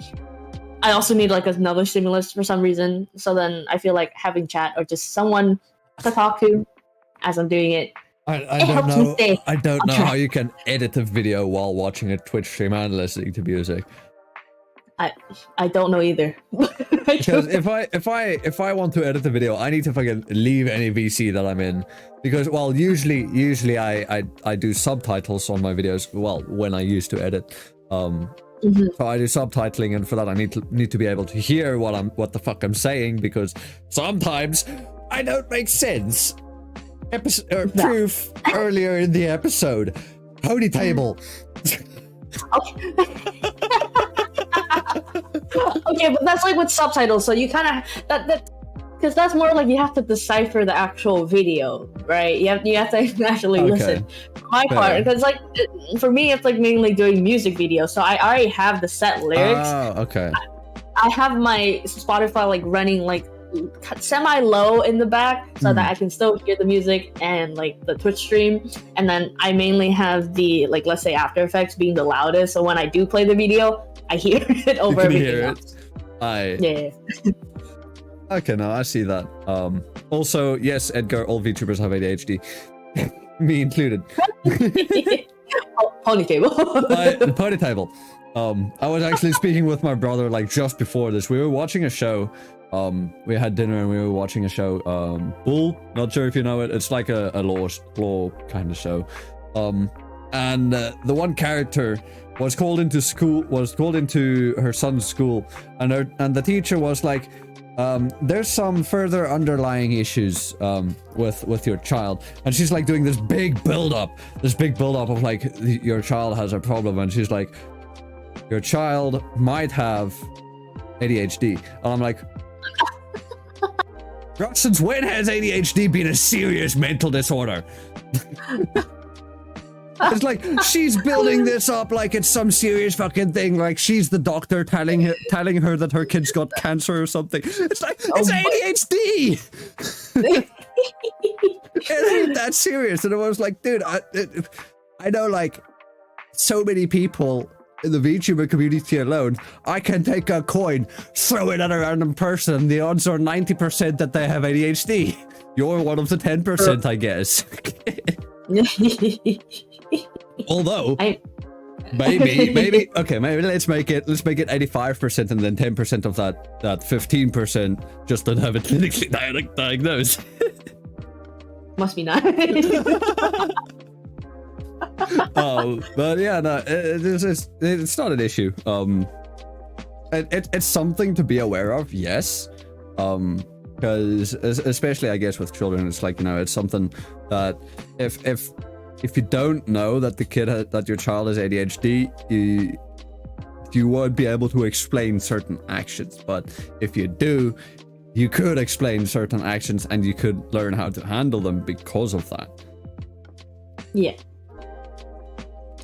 I also need like another stimulus for some reason. So then I feel like having chat or just someone to talk to as I'm doing it. I don't know how you can edit a video while watching a Twitch stream and listening to music. I don't know either. Because if I want to edit the video, I need to fucking leave any VC that I'm in. Because usually I do subtitles on my videos. Well, when I used to edit, so I do subtitling, and for that I need to be able to hear what the fuck I'm saying, because sometimes I don't make sense. Proof earlier in the episode. Pony table. Okay, but that's like with subtitles, so you kind of that because that's more like you have to decipher the actual video, right? You have to actually listen. For my part, because like for me, it's like mainly doing music videos, so I already have the set lyrics. Oh, okay. I have my Spotify like running like semi-low in the back so that I can still hear the music and like the Twitch stream, and then I mainly have the like, let's say, After Effects being the loudest, so when I do play the video I hear it over everything else. Yeah. Okay, no, I see that. Also, yes, Edgar, all VTubers have ADHD. Me included. Pony table. The pony table. I was actually speaking with my brother like just before this. We were watching a show. We had dinner and we were watching a show. Bull, not sure if you know it. It's like a law kind of show. And the one character was called into her son's school, and the teacher was like, there's some further underlying issues with your child, and she's like doing this big build up of like your child has a problem, and she's like, your child might have ADHD, and I'm like, since when has ADHD been a serious mental disorder? It's like she's building this up like it's some serious fucking thing, like she's the doctor telling her that her kid's got cancer or something. It's like, it's ADHD. It ain't that serious. And I was like, dude, I know like so many people in the VTuber community alone. I can take a coin, throw it at a random person, the odds are 90% that they have ADHD. You're one of the 10%, I guess. Although maybe okay, maybe let's make it 85%, and then 10% of that 15% just don't have it clinically diagnosed. Must be nice. But yeah, no, it's not an issue. It's something to be aware of, yes. Because especially I guess with children, it's like, it's something that if you don't know that that your child has ADHD, you won't be able to explain certain actions. But if you do, you could explain certain actions and you could learn how to handle them because of that. Yeah.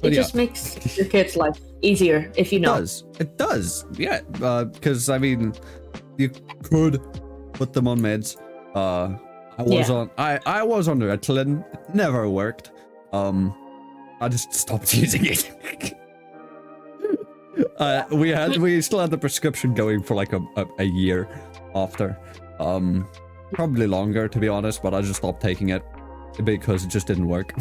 It just makes your kid's life easier if you know. It does. Yeah. Because I mean, you could put them on meds. I was on Ritalin. It never worked. I just stopped using it. We still had the prescription going for like a year after. Probably longer, to be honest, but I just stopped taking it because it just didn't work.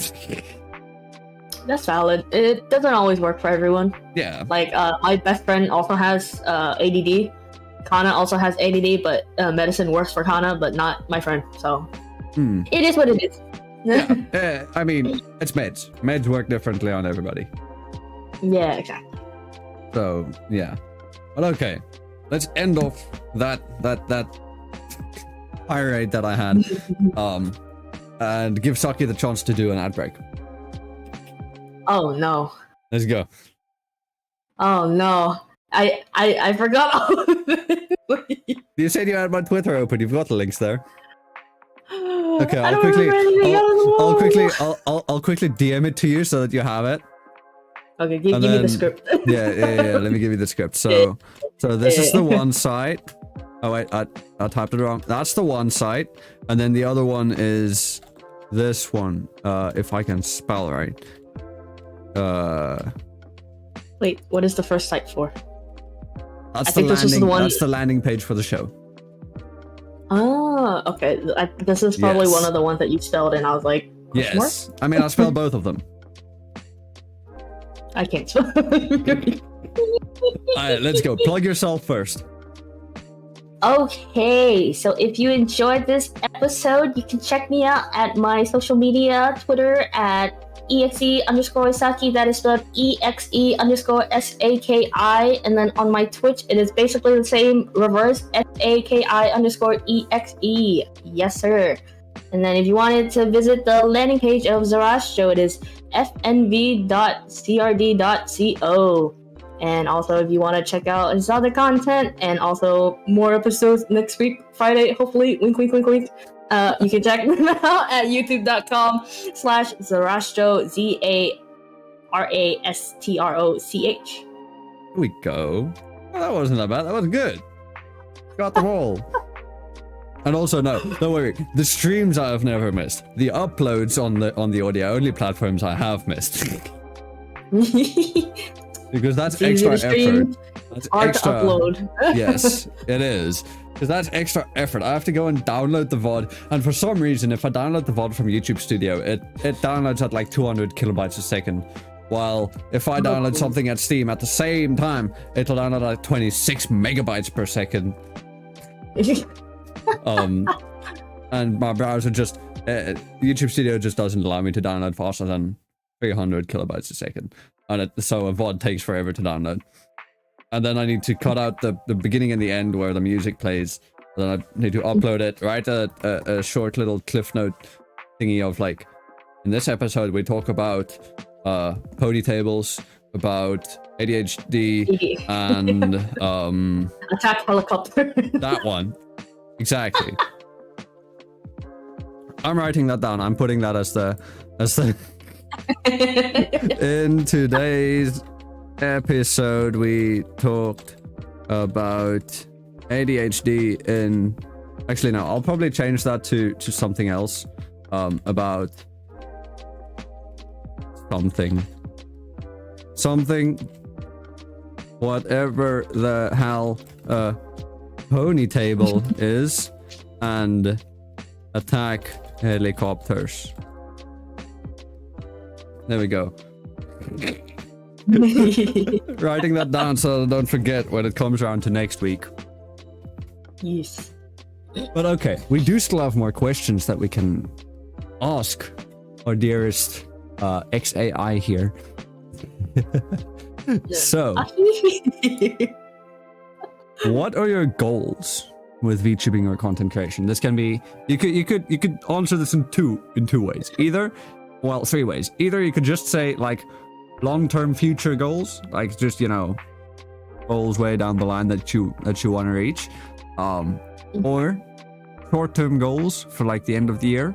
That's valid. It doesn't always work for everyone. Yeah. Like my best friend also has ADD, Kana also has ADD, but medicine works for Kana, but not my friend. So it is what it is. Yeah, I mean, it's meds. Meds work differently on everybody. Yeah, exactly. So yeah, but okay, let's end off that tirade that I had, and give Saki the chance to do an ad break. Oh no. Let's go. Oh no. I forgot all of it. You said you had my Twitter open. You've got the links there. Okay, I don't remember anything out of the wall. I'll quickly DM it to you so that you have it. Okay, give me the script. yeah. Let me give you the script. So this is the one site. Oh wait, I typed it wrong. That's the one site, and then the other one is this one. If I can spell right. Wait, what is the first site for? That's I think this is the one. That's the landing page for the show. Oh, okay. This is probably one of the ones that you spelled, and I was like, yes. I mean, I spelled both of them. I can't spell. Alright, let's go. Plug yourself first. Okay, so if you enjoyed this episode, you can check me out at my social media, Twitter at exe_Saki, that is spelled EXE_SAKI, and then on my Twitch, it is basically the same, reverse, SAKI_EXE. Yes, sir. And then if you wanted to visit the landing page of Zarastro, it is fnv.crd.co. And also, if you want to check out his other content and also more episodes next week, Friday, hopefully, wink, wink, wink, wink, you can check them out at youtube.com/Zarastro, ZARASTROCH. Here we go. Oh, that wasn't that bad. That was good. Got them all. And also, no, don't worry. The streams I have never missed. The uploads on the audio only platforms I have missed. Because that's extra effort. That's extra upload. Yes, it is. Because that's extra effort. I have to go and download the VOD. And for some reason, if I download the VOD from YouTube Studio, it downloads at like 200 kilobytes a second. While if I download something at Steam at the same time, it'll download at 26 megabytes per second. And my browser just YouTube Studio just doesn't allow me to download faster than 300 kilobytes a second, and so a VOD takes forever to download. And then I need to cut out the beginning and the end where the music plays. Then I need to upload it, write a short little cliff note thingy of like, in this episode we talk about pony tables, about ADHD, and attack helicopter. that one. Exactly. I'm writing that down. I'm putting that as the in today's episode we talked about ADHD in, actually no, I'll probably change that to something else, about something whatever the hell pony table is, and attack helicopters. There we go. Writing that down so I don't forget when it comes around to next week. Yes. But okay, we do still have more questions that we can ask our dearest XAI here. So, what are your goals with VTubing or content creation? This can be, you could answer this in two ways. Either, well, three ways. Either you could just say like long-term future goals, like just, you know, goals way down the line that you want to reach, or short-term goals for like the end of the year,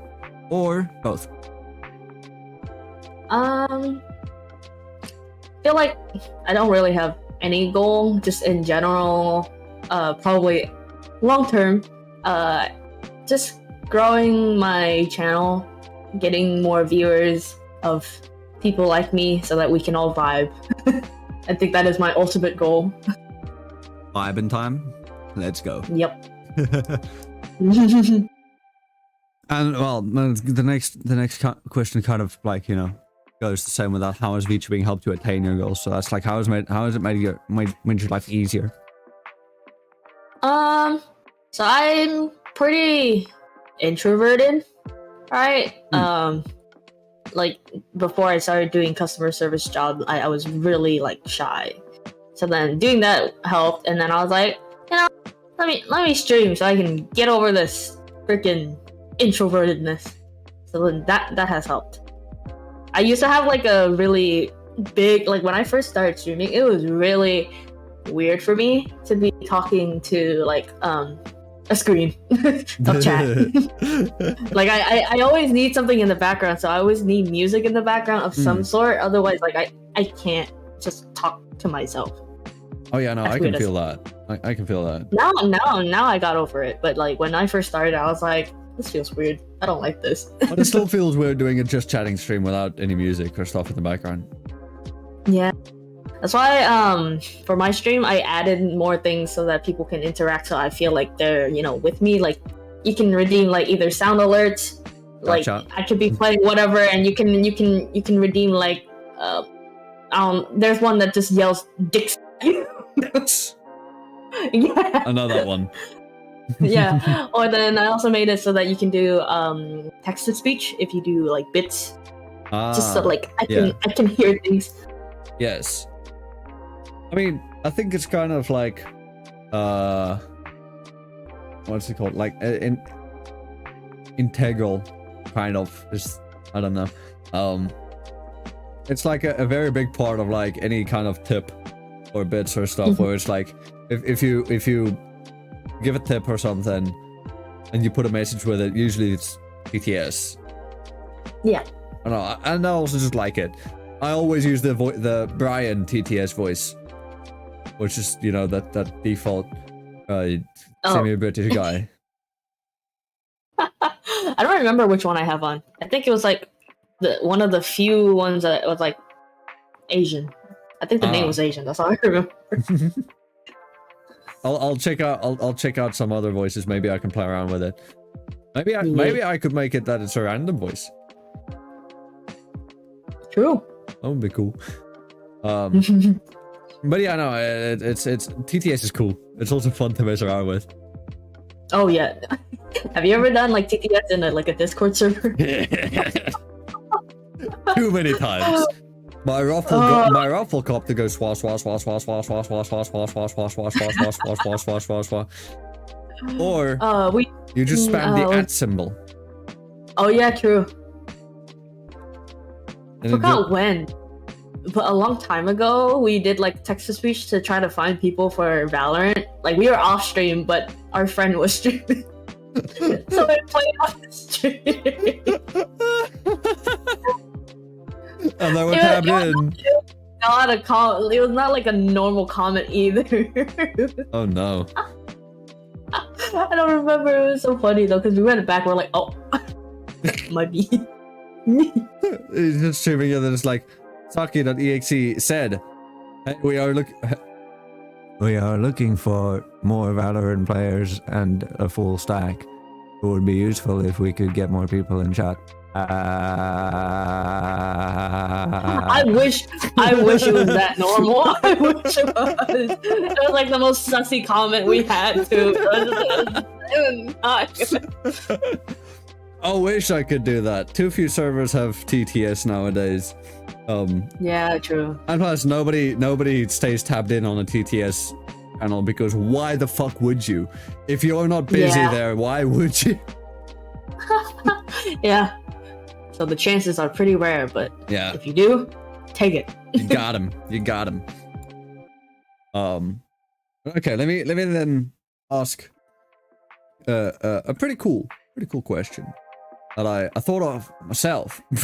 or both. I feel like I don't really have any goal, just in general, probably long term, just growing my channel, getting more viewers of people like me so that we can all vibe. I think that is my ultimate goal. Vibing time? Let's go. Yep. And well, the next question kind of like, you know, goes the same with that. How has VTubing helped you attain your goals? So that's like, how has it made your life easier? So I'm pretty introverted, right? Like before I started doing customer service job, I was really like shy. So then doing that helped, and then I was like, let me stream so I can get over this freaking introvertedness. So then that has helped. I used to have like a really big, like when I first started streaming, it was really weird for me to be talking to like a screen of chat. Like I always need something in the background, so I always need music in the background of some sort. Otherwise, like I can't just talk to myself. Oh yeah, no, I can feel that. I can feel that. Now I got over it, but like when I first started, I was like, this feels weird. I don't like this. But it still feels weird doing a just chatting stream without any music or stuff in the background. Yeah. That's why for my stream I added more things so that people can interact, so I feel like they're, you know, with me. Like you can redeem like either sound alerts, like Gotcha. I could be playing whatever, and you can redeem like there's one that just yells dicks. Yeah. Another one. Yeah. Or then I also made it so that you can do text to speech if you do like bits. Just so like I can hear things. Yes. I mean, I think it's kind of like, what's it called? Like integral, kind of. Is I don't know. It's like a very big part of like any kind of tip or bits or stuff, where it's like if you give a tip or something and you put a message with it, usually it's TTS. Yeah. I don't know, and I also just like it. I always use the Brian TTS voice, which is, you know, that default semi-British guy. I don't remember which one I have on. I think it was like one of the few ones that was like Asian. I think the name was Asian. That's all I remember. I'll check out some other voices. Maybe I can play around with it. Maybe I could make it that it's a random voice. True. That would be cool. But yeah, no, it's TTS is cool. It's also fun to mess around with. Oh yeah. Have you ever done like TTS in a Discord server? Too many times. My ruffle copter goes swash swash swash swash swash swash swash swash swash swash swash swash swash swash swash swash swash swash swash. Or you just spam the @ symbol. Oh yeah, true. I And forgot when, but a long time ago we did like text to speech to try to find people for Valorant. Like we were off stream, but our friend was streaming, so we played off the stream. And they were tabbed in. It was not like a normal comment either. Oh no. I don't remember. It was so funny though, because we went back. We're like, oh, might be. He's just streaming and then it's like, Saki.exe said, hey, we are looking for more Valorant players and a full stack. It would be useful if we could get more people in chat. I wish it was that normal. I wish it was. It was like the most sussy comment we had too. It was not. I wish I could do that. Too few servers have TTS nowadays. Yeah, true. And plus, nobody stays tabbed in on a TTS channel, because why the fuck would you? If you're not busy there, why would you? Yeah. So the chances are pretty rare, but yeah, if you do, take it. You got him. You got him. Okay, let me then ask a pretty cool question that I thought of myself. I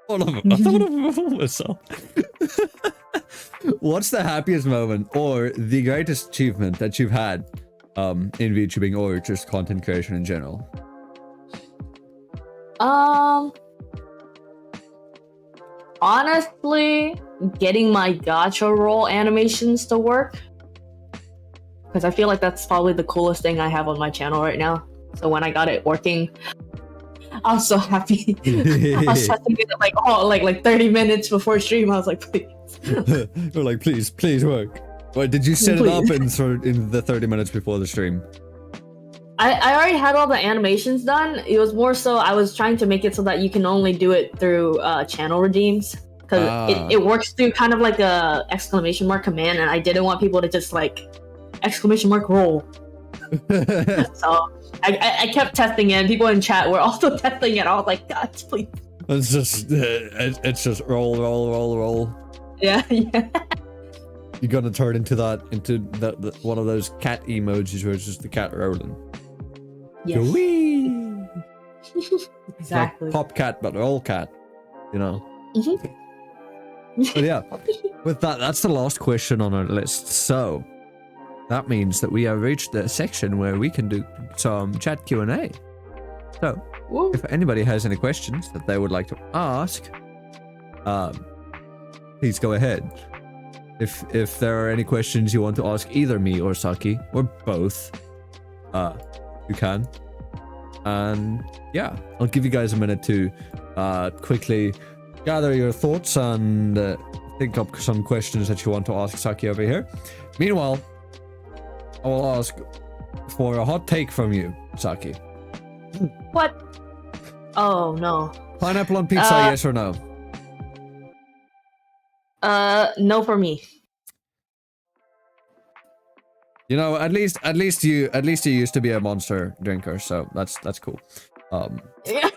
thought of myself. What's the happiest moment or the greatest achievement that you've had in VTubing or just content creation in general? Honestly, getting my gacha roll animations to work, because I feel like that's probably the coolest thing I have on my channel right now. So when I got it working, I was so happy. I was testing it like 30 minutes before stream. I was like, please. You're like, please work. Wait, did you set it up in the 30 minutes before the stream? I already had all the animations done. It was more so I was trying to make it so that you can only do it through channel redeems. Because it works through kind of like a exclamation mark command, and I didn't want people to just like exclamation mark roll. So I kept testing it, and people in chat were also testing it. I was like, God, please. It's just roll. Yeah. You're gonna turn into the one of those cat emojis where it's just the cat rolling. Yes. Whee! Exactly. Like pop cat, but roll cat. You know. But yeah, with that's the last question on our list. So that means that we have reached the section where we can do some chat Q&A. So if anybody has any questions that they would like to ask, please go ahead. If there are any questions you want to ask either me or Saki or both, you can. And yeah, I'll give you guys a minute to quickly gather your thoughts and think up some questions that you want to ask Saki over here. Meanwhile, I will ask for a hot take from you, Saki. What? Oh no. Pineapple on pizza, yes or no? No for me. You know, at least you used to be a Monster drinker, so that's cool. Yeah.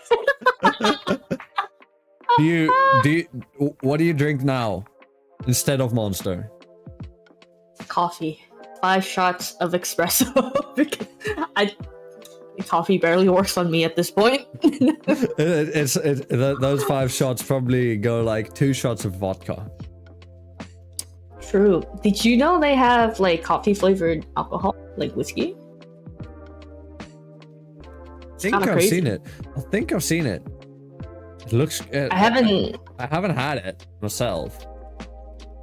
What do you drink now instead of Monster? Coffee. 5 shots of espresso. Because coffee barely works on me at this point. Those 5 shots probably go like 2 shots of vodka. True. Did you know they have like coffee flavored alcohol, like whiskey? I think I've seen it. It looks. I haven't had it myself,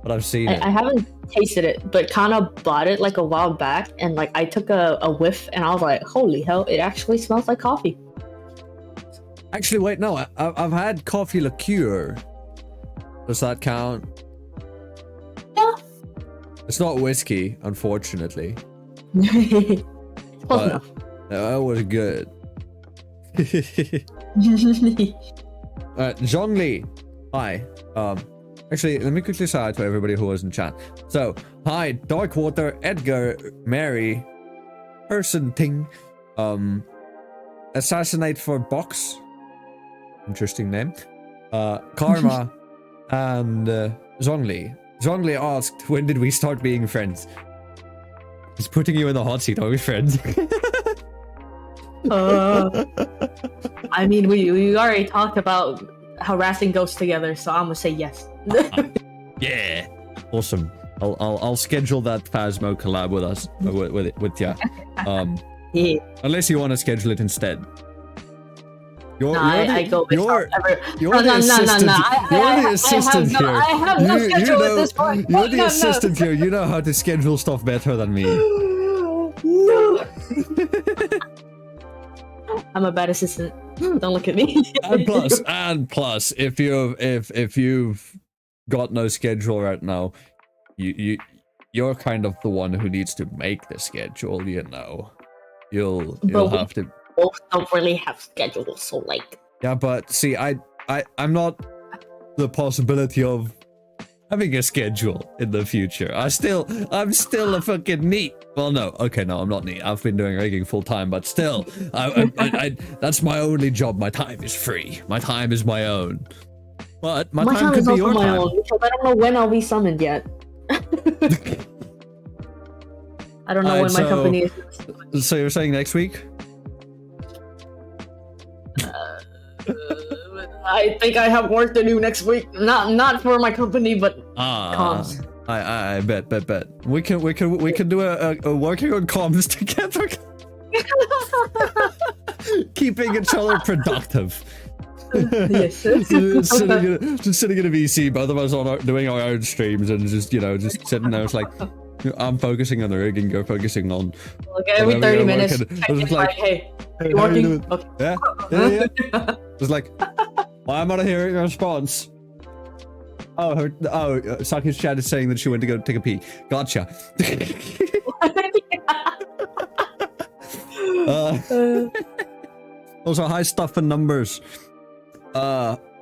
but I've seen it. I haven't tasted it, but kind of bought it like a while back, and like I took a whiff, and I was like, "Holy hell! It actually smells like coffee." Actually, wait, no. I've had coffee liqueur. Does that count? Yeah. It's not whiskey, unfortunately. Close enough. That was good. Zhongli, hi. Actually, let me quickly say hi to everybody who was in chat. So, hi, Darkwater, Edgar, Mary, Person Ting, Assassinate for Box, interesting name, Karma, and Zhongli. Zhongli asked, when did we start being friends? He's putting you in the hot seat, are we friends? I mean, we already talked about harassing ghosts together, so I'm gonna say yes. Yeah, awesome. I'll schedule that Phasmo collab with us with ya. Yeah. Unless you want to schedule it instead. I go with you're no, the assistant. no. You're the assistant here. I have no schedule at this point. You're the assistant here. You know how to schedule stuff better than me. No. I'm a bad assistant. Don't look at me. and plus, if you've got no schedule right now, you're kind of the one who needs to make the schedule. You know, you'll have to. Both don't really have schedules, so like. Yeah, but see, I'm not the possibility of having a schedule in the future. I'm still a fucking neat. Well, no, okay, no, I'm not neat. I've been doing rigging full time, but still, I that's my only job. My time is free. My time is my own. But my time could be your time. My own, because I don't know when I'll be summoned yet. I don't know when my company is. So you're saying next week? I think I have work to do next week. Not for my company, but comms. I bet. We can do a working on comms together. Keeping each other productive. Yes. just sitting in a VC, both of us doing our own streams, and just sitting there. It's like I'm focusing on the rigging, you're focusing on. Okay, every 30 minutes. It's like, hey, you working? Okay. Yeah. It's like, why am I not hearing a response? Oh, Saki's chat is saying that she went to go take a pee. Gotcha. Also, hi Stuff and Numbers.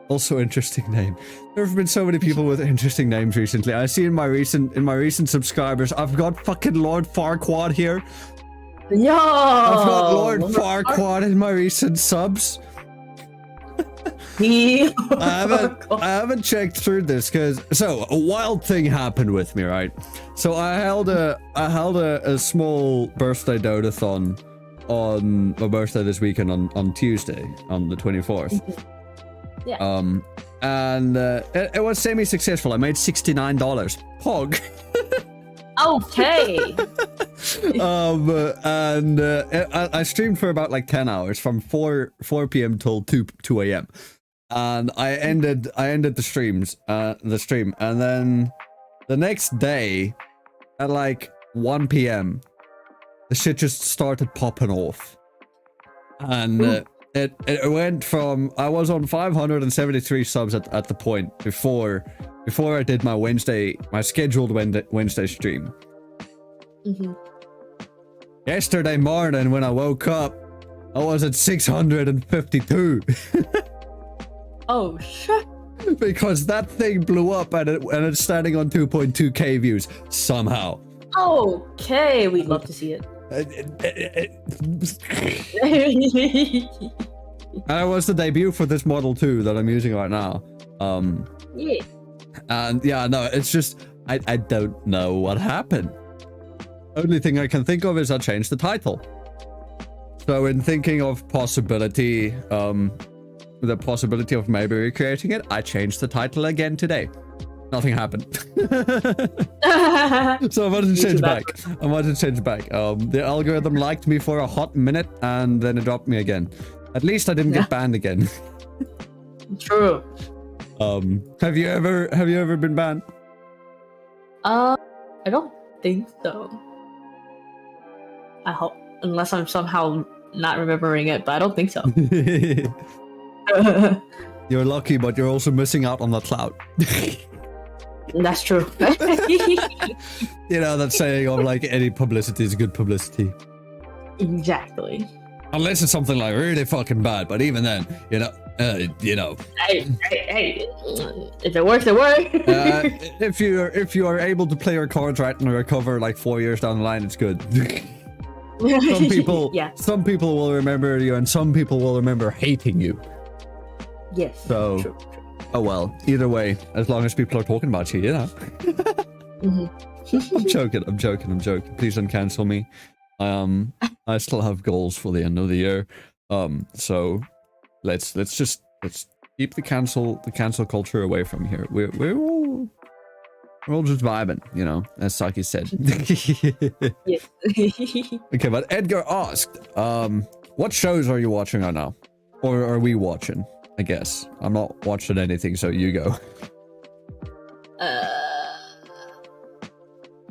Also interesting name. There have been so many people with interesting names recently. I see in my recent subscribers, I've got fucking Lord Farquaad here. Yo! I've got Lord Farquaad in my recent subs. I haven't checked through this so a wild thing happened with me, right? So I held a small birthday dotathon on my birthday this weekend on Tuesday, on the 24th. Yeah. And it was semi-successful. I made $69. Pog. Okay. And I streamed for about like 10 hours from 4 p.m. till 2 a.m. And I ended the stream, and then the next day at like 1 p.m. the shit just started popping off, and it went from, I was on 573 subs at the point before I did my scheduled Wednesday stream. Yesterday morning when I woke up, I was at 652. Oh shit. Because that thing blew up and it's standing on 2.2k views somehow. Okay, we'd love to see it. And it was the debut for this Model 2 that I'm using right now. Yeah. And yeah, no, it's just, I don't know what happened. Only thing I can think of is I changed the title. So in thinking of possibility, the possibility of maybe recreating it, I changed the title again today. Nothing happened. So I wanted to change back. The algorithm liked me for a hot minute and then it dropped me again. At least I didn't get banned again. True. Have you ever been banned? I don't think so. I hope, unless I'm somehow not remembering it, but I don't think so. You're lucky, but you're also missing out on the clout. That's true. You know, that saying of like any publicity is good publicity. Exactly. Unless it's something like really fucking bad, but even then, you know. Hey, if it works, it works. If you are able to play your cards right and recover like 4 years down the line, it's good. Some people will remember you, and some people will remember hating you. Yes. So, true. Oh well. Either way, as long as people are talking about you, you know. I'm joking. Please don't cancel me. I still have goals for the end of the year. So let's keep the cancel culture away from here. We're all just vibing, you know, as Saki said. Yes. Okay, but Edgar asked, what shows are you watching right now? Or are we watching? I guess. I'm not watching anything, so you go.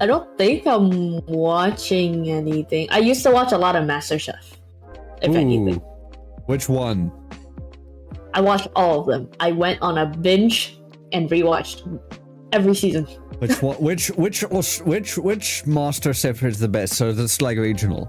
I don't think I'm watching anything. I used to watch a lot of MasterChef, if anything. Which one? I watched all of them. I went on a binge and rewatched every season. Which one? Which MasterChef is the best? So that's like regional.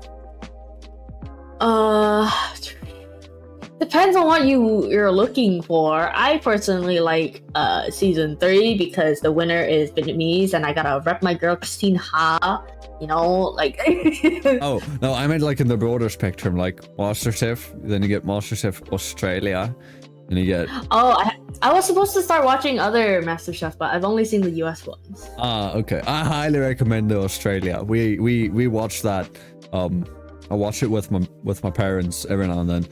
Depends on what you're looking for. I personally like season 3 because the winner is Vietnamese and I gotta rep my girl Christine Ha. You know, like. Oh no, I meant like in the broader spectrum, like MasterChef. Then you get MasterChef Australia, and you get. Oh, I was supposed to start watching other MasterChef, but I've only seen the US ones. Okay. I highly recommend the Australia. We watched that. I watch it with my parents every now and then.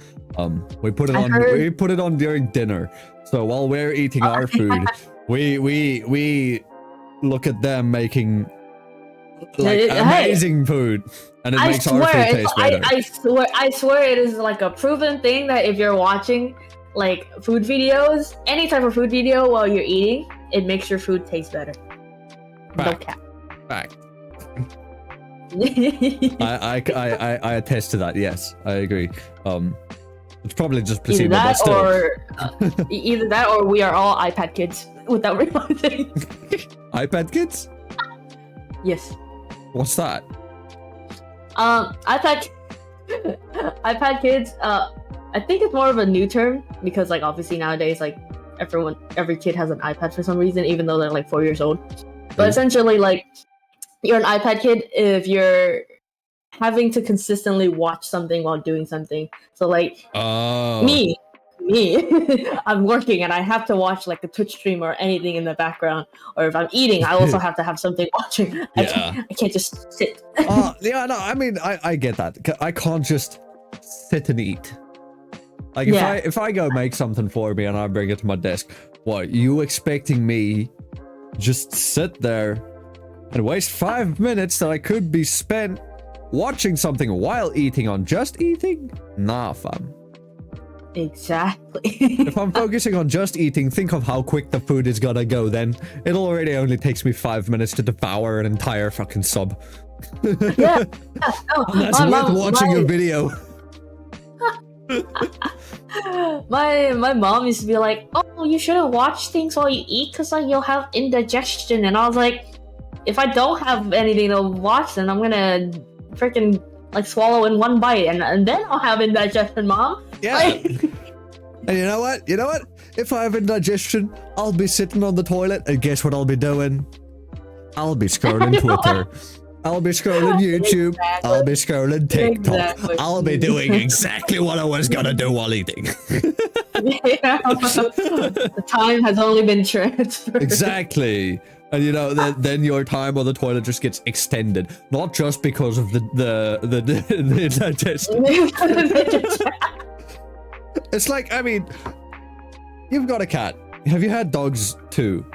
We put it on during dinner. So while we're eating our food, we look at them making like amazing food, and it makes our food taste better. I swear it is like a proven thing that if you're watching like food videos, any type of food video while you're eating, it makes your food taste better. No cap. Fact. I attest to that. Yes, I agree. It's probably just placebo, but still. Either that or we are all iPad kids without realizing. iPad kids? Yes. What's that? iPad. iPad kids, I think it's more of a new term because like obviously nowadays like every kid has an iPad for some reason, even though they're like 4 years old. But essentially like you're an iPad kid if you're having to consistently watch something while doing something. So like me, I'm working and I have to watch like a Twitch stream or anything in the background. Or if I'm eating, I also have to have something watching. I can't just sit. Yeah, no, I mean, I get that. I can't just sit and eat. Like if I go make something for me and I bring it to my desk, what, you expecting me just sit there and waste 5 minutes that I could be spent watching something while eating on just eating? Nah, fam. Exactly. If I'm focusing on just eating, think of how quick the food is gonna go then. It already only takes me 5 minutes to devour an entire fucking sub. Yeah. No, and that's with watching a video. my mom used to be like, oh, you shouldn't watch things while you eat because like you'll have indigestion. And I was like, if I don't have anything to watch, then I'm gonna freaking like swallow in one bite and then I'll have indigestion, Mom. Yeah. Like, and you know what? If I have indigestion, I'll be sitting on the toilet and guess what I'll be doing? I'll be scrolling Twitter. I'll be scrolling YouTube. Exactly. I'll be scrolling TikTok. Exactly. I'll be doing exactly what I was gonna do while eating. The time has only been transferred. Exactly. And you know, then your time on the toilet just gets extended, not just because of the digestion. It's like, I mean, you've got a cat. Have you had dogs too?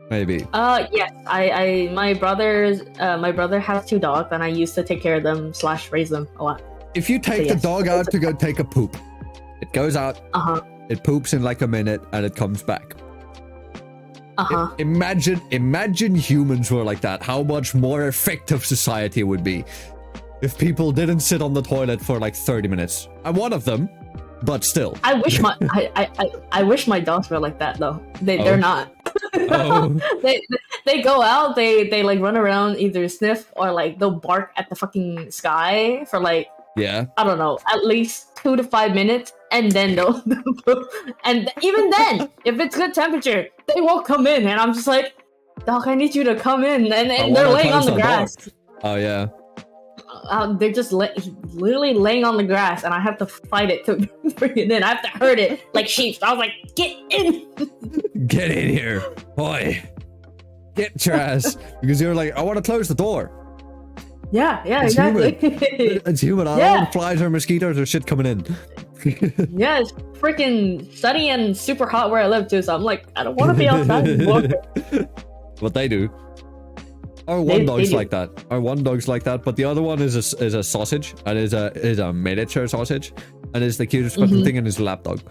Maybe. Yes. My brother has 2 dogs, and I used to take care of them / raise them a lot. If you take the dog out to go take a poop, it goes out. It poops in like a minute, and it comes back. Imagine humans were like that. How much more effective society would be if people didn't sit on the toilet for like 30 minutes. I'm one of them, but still. I wish my dogs were like that though. They're not. They go out, they like run around, either sniff or like they'll bark at the fucking sky for like, I don't know, at least 2 to 5 minutes, and then they'll and even then, if it's good temperature, they won't come in, and I'm just like, dog, I need you to come in, and they're laying on the grass. Oh yeah. They're just literally laying on the grass, and I have to fight it to bring it in. I have to hurt it like sheep. So I was like, get in! Get in here, boy. Get your ass. Because you're like, I want to close the door. Yeah, it's exactly. Human. It's human. I don't want flies or mosquitoes or shit coming in. Yeah, it's freaking sunny and super hot where I live too, so I'm like, I don't want to be outside anymore. What they do. Our one dog's like that. Our one dog's like that, but the other one is a sausage, and is a miniature sausage, and is the cutest fucking thing, and is a lapdog.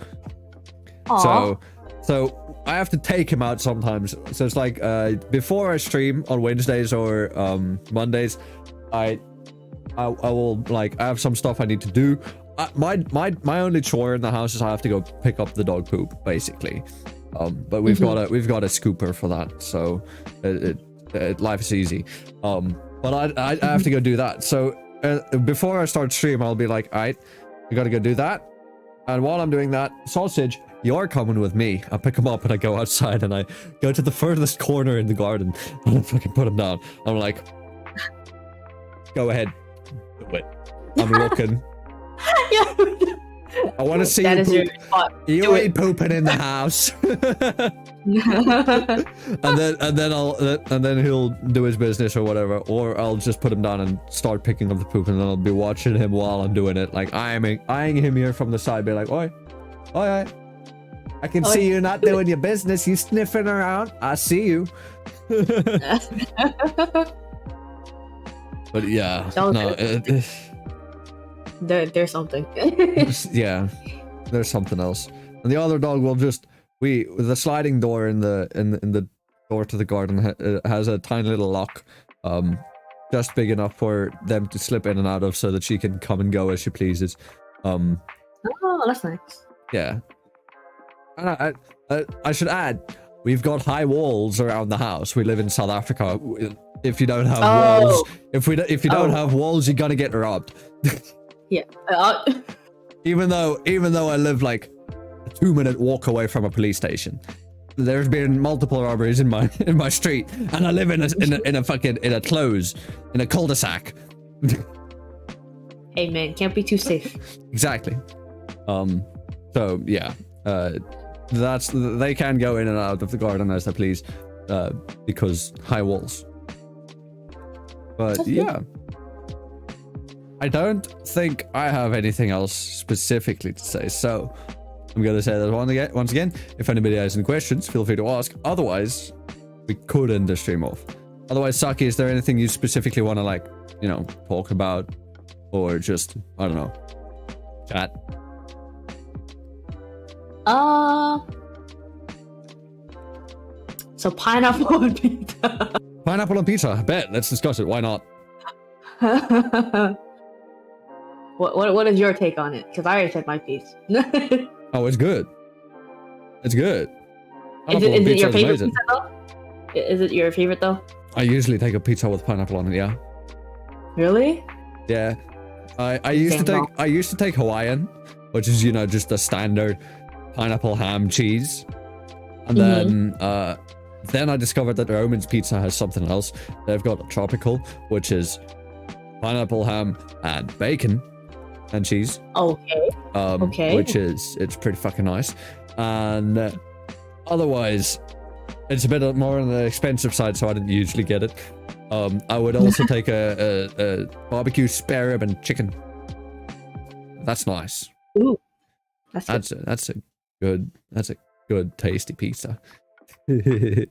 Aww. So I have to take him out sometimes. So it's like before I stream on Wednesdays or Mondays, I will, like, I have some stuff I need to do. My only chore in the house is I have to go pick up the dog poop, basically. But we've got a scooper for that, so life is easy. But I have to go do that. So before I start stream, I'll be like, all right, I gotta go do that. And while I'm doing that, sausage, you're coming with me. I pick him up and I go outside and I go to the furthest corner in the garden and I fucking put him down. I'm like, go ahead, do it. I'm looking. I want to see you poop. You ain't pooping in the house. and then he'll do his business or whatever, or I'll just put him down and start picking up the poop, and then I'll be watching him while I'm doing it, like eyeing him here from the side, be like, oi, I can see you not doing your business. You sniffing around. I see you. But yeah, no. There's something. Yeah, there's something else. And the other dog will just the sliding door in the door to the garden has a tiny little lock, just big enough for them to slip in and out of, so that she can come and go as she pleases. Oh, that's nice. Yeah. And I should add, we've got high walls around the house. We live in South Africa. If you don't have walls, if you don't have walls, you're gonna get robbed. Yeah. Even though I live like a 2-minute walk away from a police station, there's been multiple robberies in my street, and I live in a cul-de-sac. Hey man, can't be too safe. Exactly. So yeah, they can go in and out of the garden as they please, because high walls. But yeah, I don't think I have anything else specifically to say. So I'm gonna say that once again. If anybody has any questions, feel free to ask. Otherwise, we could end the stream off. Otherwise, Saki, is there anything you specifically want to like, talk about, or just, I don't know, chat? So pineapple on pizza. Pineapple on pizza. I bet. Let's discuss it. Why not? What is your take on it? Because I already said my piece. Oh, it's good. It's good. Is it your favorite pizza though? Is it your favorite though? I usually take a pizza with pineapple on it. Yeah. Really? Yeah. I used to take Hawaiian, which is just the standard pineapple, ham, cheese, and then I discovered that Roman's Pizza has something else. They've got a tropical, which is pineapple, ham, and bacon and cheese. Okay. Okay. It's pretty fucking nice. And otherwise, it's a bit more on the expensive side, so I didn't usually get it. I would also take a barbecue spare rib and chicken. That's nice. Ooh, that's a good tasty pizza. I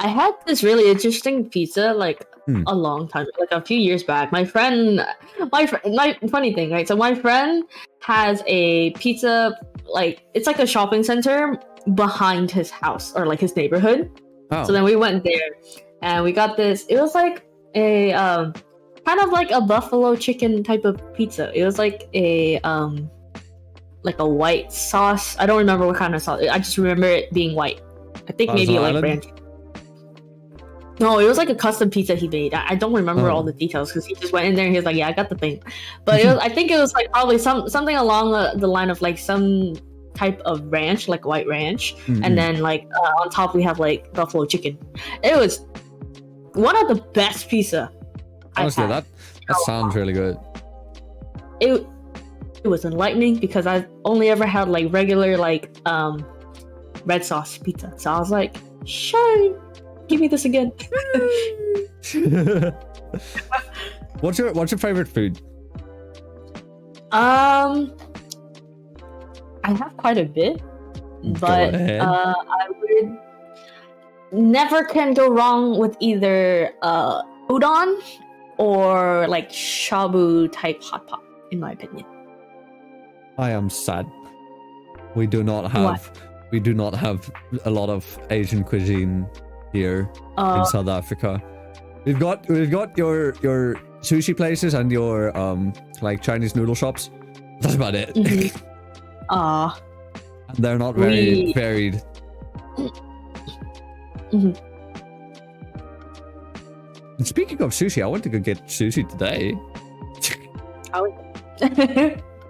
had this really interesting pizza like a long time, like a few years back. My funny thing, right? So my friend has a pizza, like it's like a shopping center behind his house or like his neighborhood. Oh. So then we went there and we got this. It was like a kind of like a buffalo chicken type of pizza. It was like a white sauce. I don't remember what kind of sauce. I just remember it being white. I think maybe like ranch. No, it was like a custom pizza he made. I don't remember all the details because he just went in there and he was like, "Yeah, I got the thing." But I think it was like probably something along the line of like some type of ranch, like white ranch, and then like on top we have like buffalo chicken. It was one of the best pizza. Honestly, that sounds really good. It was enlightening because I've only ever had like regular like red sauce pizza. So I was like, sure, give me this again. What's your favorite food? I have quite a bit, but I would never can go wrong with either udon or like shabu type hot pot, in my opinion. I am sad. We do not have a lot of Asian cuisine here in South Africa. We've got your sushi places and your like Chinese noodle shops. That's about it. And they're not very varied. And speaking of sushi, I went to go get sushi today.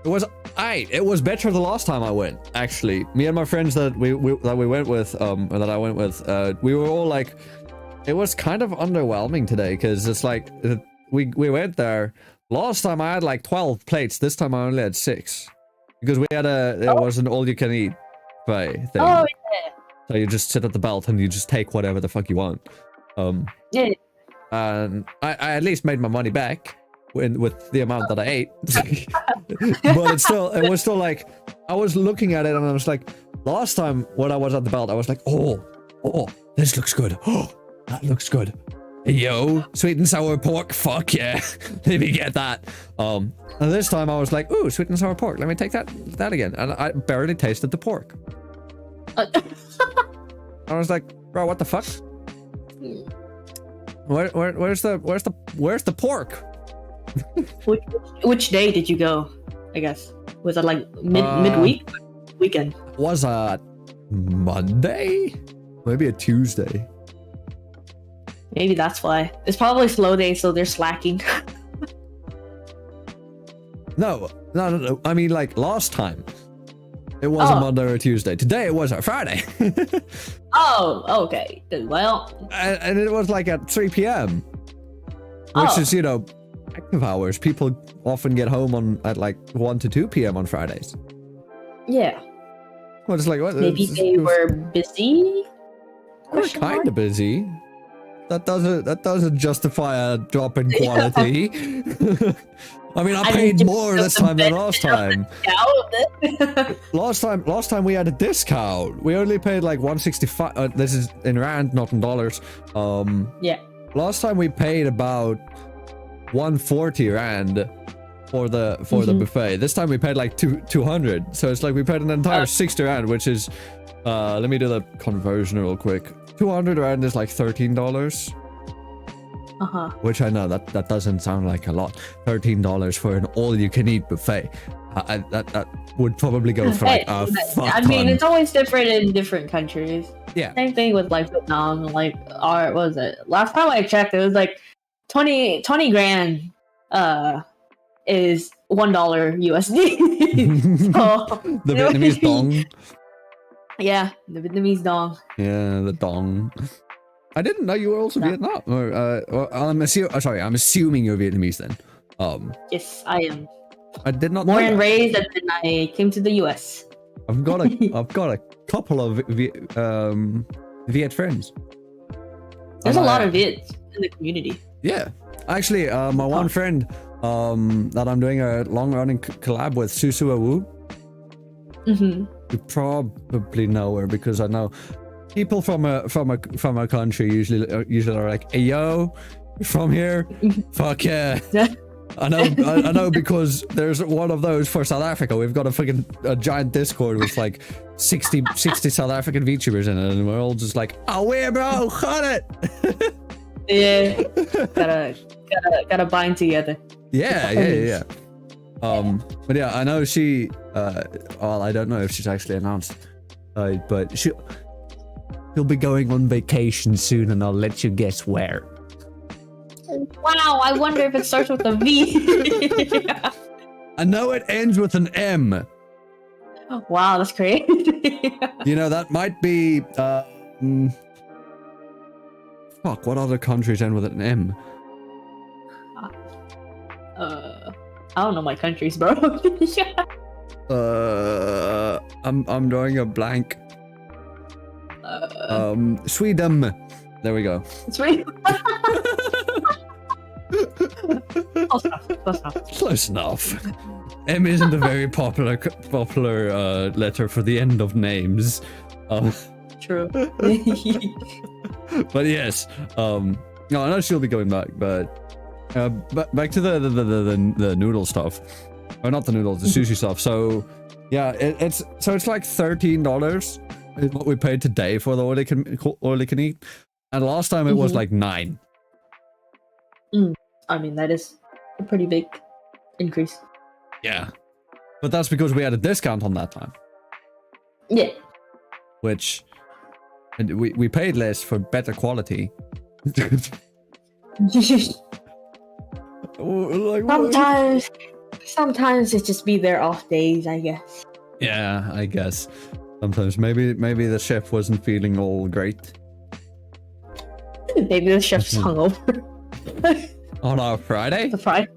It was better the last time I went. Actually, me and my friends that we went with, that I went with, we were all like, it was kind of underwhelming today because it's like we went there. Last time I had like 12 plates. This time I only had 6 because it was an all-you-can-eat buffet thing. Oh yeah. So you just sit at the belt and you just take whatever the fuck you want. Yeah. And I at least made my money back with the amount that I ate. But it was still like, I was looking at it and I was like, last time when I was at the belt, I was like, oh, this looks good. Oh, that looks good. Yo, sweet and sour pork, fuck yeah. Let me get that. And this time I was like, ooh, sweet and sour pork. Let me take that again. And I barely tasted the pork. I was like, bro, what the fuck? Where's the pork? Which day did you go? I guess was it like midweek, weekend? Was a Monday, maybe a Tuesday. Maybe that's why. It's probably slow day, so they're slacking. No. I mean, like last time, it was a Monday or Tuesday. Today it was a Friday. Oh, okay. Well, and it was like at 3 p.m. Which is, you know, active hours. People often get home at like 1 to 2 p.m. on Fridays. yeah. Well, it's like what? Maybe they were busy. We're kind of busy. That doesn't justify a drop in quality. I mean, I paid more this time than last time. Last time we had a discount. We only paid like 165. This is in rand, not in dollars. Yeah. Last time we paid about 140 rand for the buffet. This time we paid like 200. So it's like we paid an entire 60 rand, which is let me do the conversion real quick. 200 rand is like $13. Which I know that doesn't sound like a lot. $13 for an all-you-can-eat buffet. That would probably go for like a fuck I mean, ton. it's always different in different countries. Yeah. Same thing with like Vietnam. Like, what was it? Last time I checked, it was like 20 grand. Is $1 USD. So, the Vietnamese dong. Yeah, the Vietnamese dong. Yeah, the dong. I didn't know you were also Vietnam. Or, I'm assuming you're Vietnamese then. Yes, I am. I did not Born know and that. raised, and then I came to the US. I've got a couple of Viet friends. There's a lot of Viets in the community. Yeah, actually, my one friend that I'm doing a long-running collab with, Susu Wu. You probably know her because I know people from a country usually are like, "Hey yo, you're from here? Fuck yeah!" I know because there's one of those for South Africa. We've got a giant Discord with like 60 South African VTubers in it, and we're all just like, "Oh, we're bro, cut it." Yeah, gotta bind together. Yeah. But yeah, I know she. Well, I don't know if she's actually announced, but she'll be going on vacation soon, and I'll let you guess where. Wow, I wonder if it starts with a V. I know it ends with an M. Wow, that's crazy. You know, that might be. Fuck, what other countries end with an M? I don't know my countries, bro. I'm drawing a blank. Sweden. There we go. Sweden. Close enough. M isn't a very popular letter for the end of names. True. But yes, no, I know she'll be going back, but back to the noodle stuff, or not the noodles, the sushi stuff. So yeah, it's like $13 is what we paid today for the all you can eat, and last time it was like $9. I mean, that is a pretty big increase. Yeah, but that's because we had a discount on that time. Yeah. Which, and we paid less for better quality. Sometimes it just be their off days, I guess. Yeah, I guess. Sometimes maybe the chef wasn't feeling all great. Maybe the chef's hungover. On our Friday? The Friday.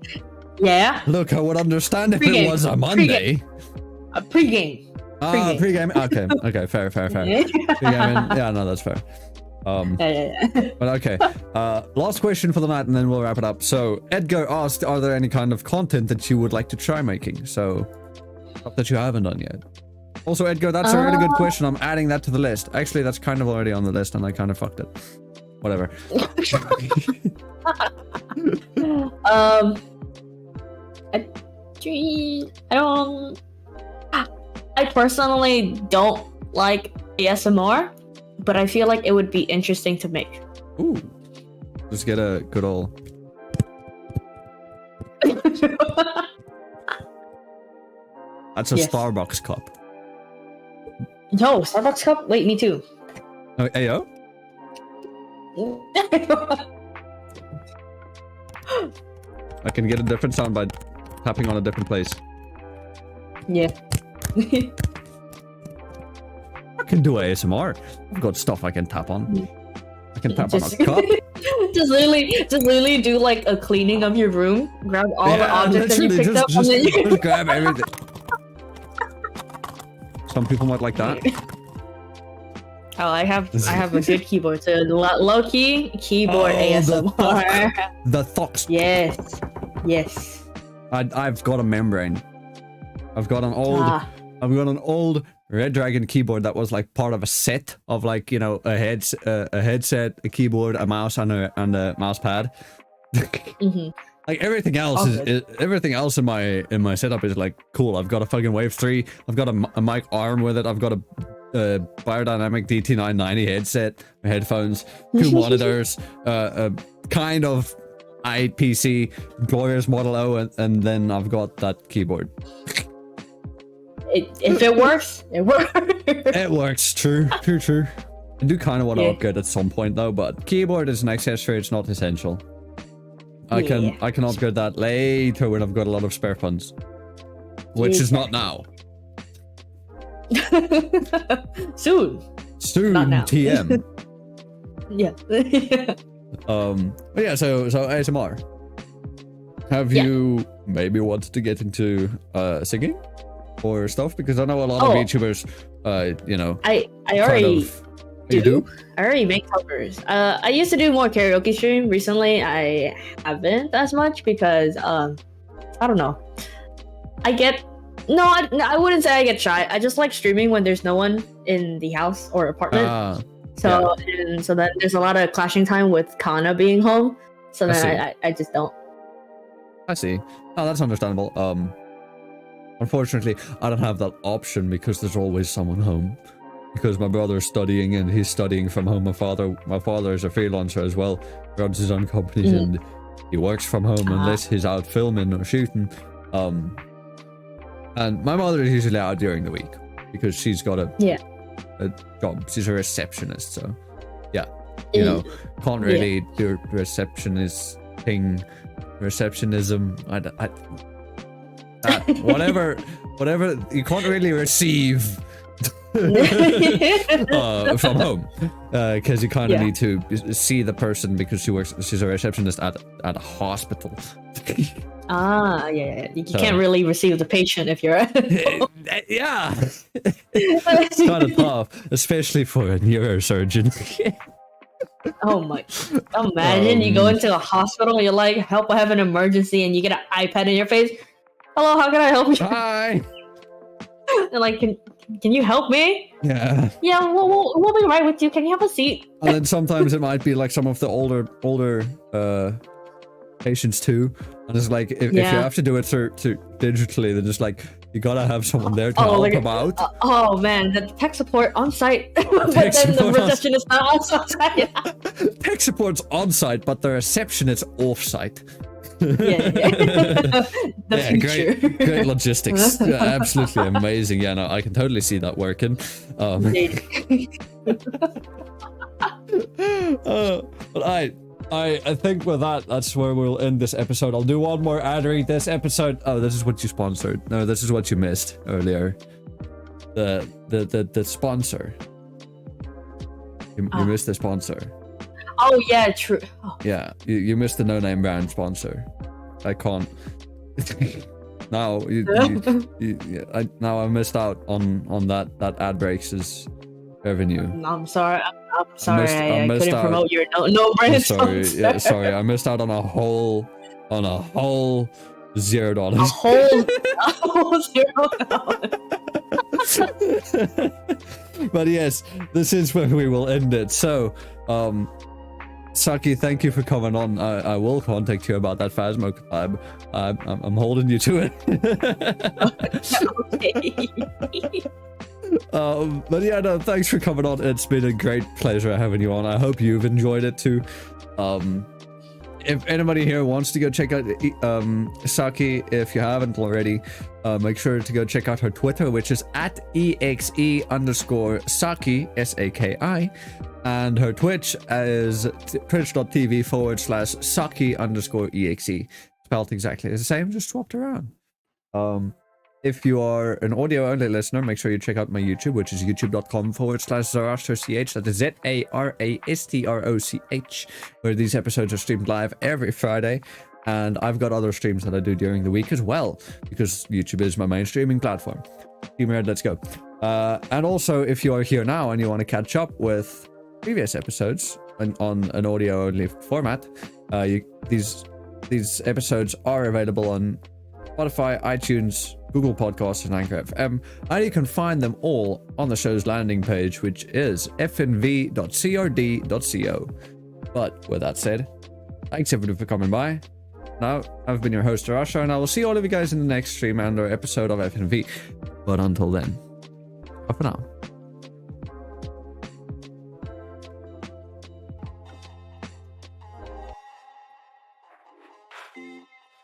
Yeah. Look, I would understand if it was a Monday. Pre-game. Pre-game. Okay, fair. Yeah. Pre-game, yeah, no, that's fair. But okay, last question for the night, and then we'll wrap it up. So Edgar asked, "Are there any kind of content that you would like to try making?" So stuff that you haven't done yet. Also, Edgar, that's a really good question. I'm adding that to the list. Actually, that's kind of already on the list, and I kind of fucked it. Whatever. I personally don't like ASMR, but I feel like it would be interesting to make. Ooh. Just get a good old... That's a Starbucks cup. No, Starbucks cup? Wait, me too. Oh, Ayo? I can get a different soundbite. tapping on a different place. Yeah. I can do ASMR. I've got stuff I can tap on. I can tap on Just- a cup. just literally do like a cleaning of your room. Grab all the objects that you literally, picked up, and then you just grab everything. Some people might like that. Oh, I have a good keyboard. So low key keyboard ASMR. The thoughts. Yes. I've got a membrane. I've got an old Red Dragon keyboard that was like part of a set of like, you know, a headset, a keyboard, a mouse, and a mouse pad. Mm-hmm. Like everything else everything else in my setup is like cool. I've got a fucking Wave 3. I've got a mic arm with it. I've got a Biodynamic DT990 headset, headphones, 2 monitors, a kind of PC, Glorious Model O, and then I've got that keyboard. If it works, it works. It works. True. I do kind of want to upgrade at some point though, but keyboard is an accessory. It's not essential. I can upgrade that later when I've got a lot of spare funds, which is not now. Soon. Not now. TM. Yeah. But yeah, so ASMR. Have you maybe wanted to get into singing or stuff? Because I know a lot of VTubers, you know. I already do. I already make covers. I used to do more karaoke stream. Recently, I haven't as much because I don't know. I wouldn't say I get shy. I just like streaming when there's no one in the house or apartment. So then there's a lot of clashing time with Kana being home. So then I just don't. I see. Oh, that's understandable. Unfortunately, I don't have that option because there's always someone home. Because my brother's studying and he's studying from home. My father is a freelancer as well, runs his own companies and he works from home unless he's out filming or shooting. And my mother is usually out during the week because she's got a job. She's a receptionist, so yeah, you know, can't really do receptionist thing, receptionism. Whatever you can't really receive from home because you kind of need to see the person because she's a receptionist at a hospital. You can't really receive the patient if you're yeah. It's kind of tough, especially for a neurosurgeon. Oh my, imagine you go into a hospital and you're like, help, I have an emergency, and you get an iPad in your face. Hello, how can I help you? Hi. And like, can you help me? Yeah, we'll be right with you. Can you have a seat? And then sometimes it might be like some of the older patients too, and it's like if you have to do it through digitally, then just like you gotta have someone there to help them out. Oh man, the tech support on site, but then the receptionist not on site. Tech support's on site, but the receptionist off site. Great logistics. Absolutely amazing. Yeah, no, I can totally see that working. But I think with that's where we'll end this episode. I'll do one more ad read this episode. Oh, this is what you sponsored. No, this is what you missed earlier. The sponsor. You missed the sponsor. Oh yeah, true. Oh. Yeah, you missed the No Name Brand sponsor. I can't. Now now I missed out on that ad breaks' revenue. I'm sorry. I'm sorry. I couldn't promote your no brand. I'm sorry. Yeah, sorry. I missed out on a whole $0. A whole $0. But yes, this is where we will end it. So, Saki, thank you for coming on. I will contact you about that Phasmo collab. I'm holding you to it. But yeah, no, thanks for coming on. It's been a great pleasure having you on. I hope you've enjoyed it too. If anybody here wants to go check out Saki, if you haven't already, make sure to go check out her Twitter, which is @exe_Saki, SAKI, and her Twitch is twitch.tv/Saki_exe. spelled exactly the same, just swapped around. If you are an audio-only listener, make sure you check out my YouTube, which is youtube.com/ZarastroCH. That is ZARASTROCH, where these episodes are streamed live every Friday. And I've got other streams that I do during the week as well, because YouTube is my main streaming platform. Team Red, let's go. And also, if you are here now and you want to catch up with previous episodes on an audio-only format, these episodes are available on Spotify, iTunes, Google Podcasts, and Anchor FM, and you can find them all on the show's landing page, which is fnv.crd.co. But with that said, thanks everybody for coming by. Now, I've been your host, Zarastro, and I will see all of you guys in the next stream and or episode of FNV. But until then, bye for now.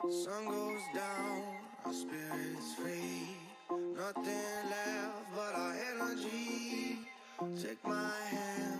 Sun goes down, our spirits free. Nothing left but our energy. Take my hand.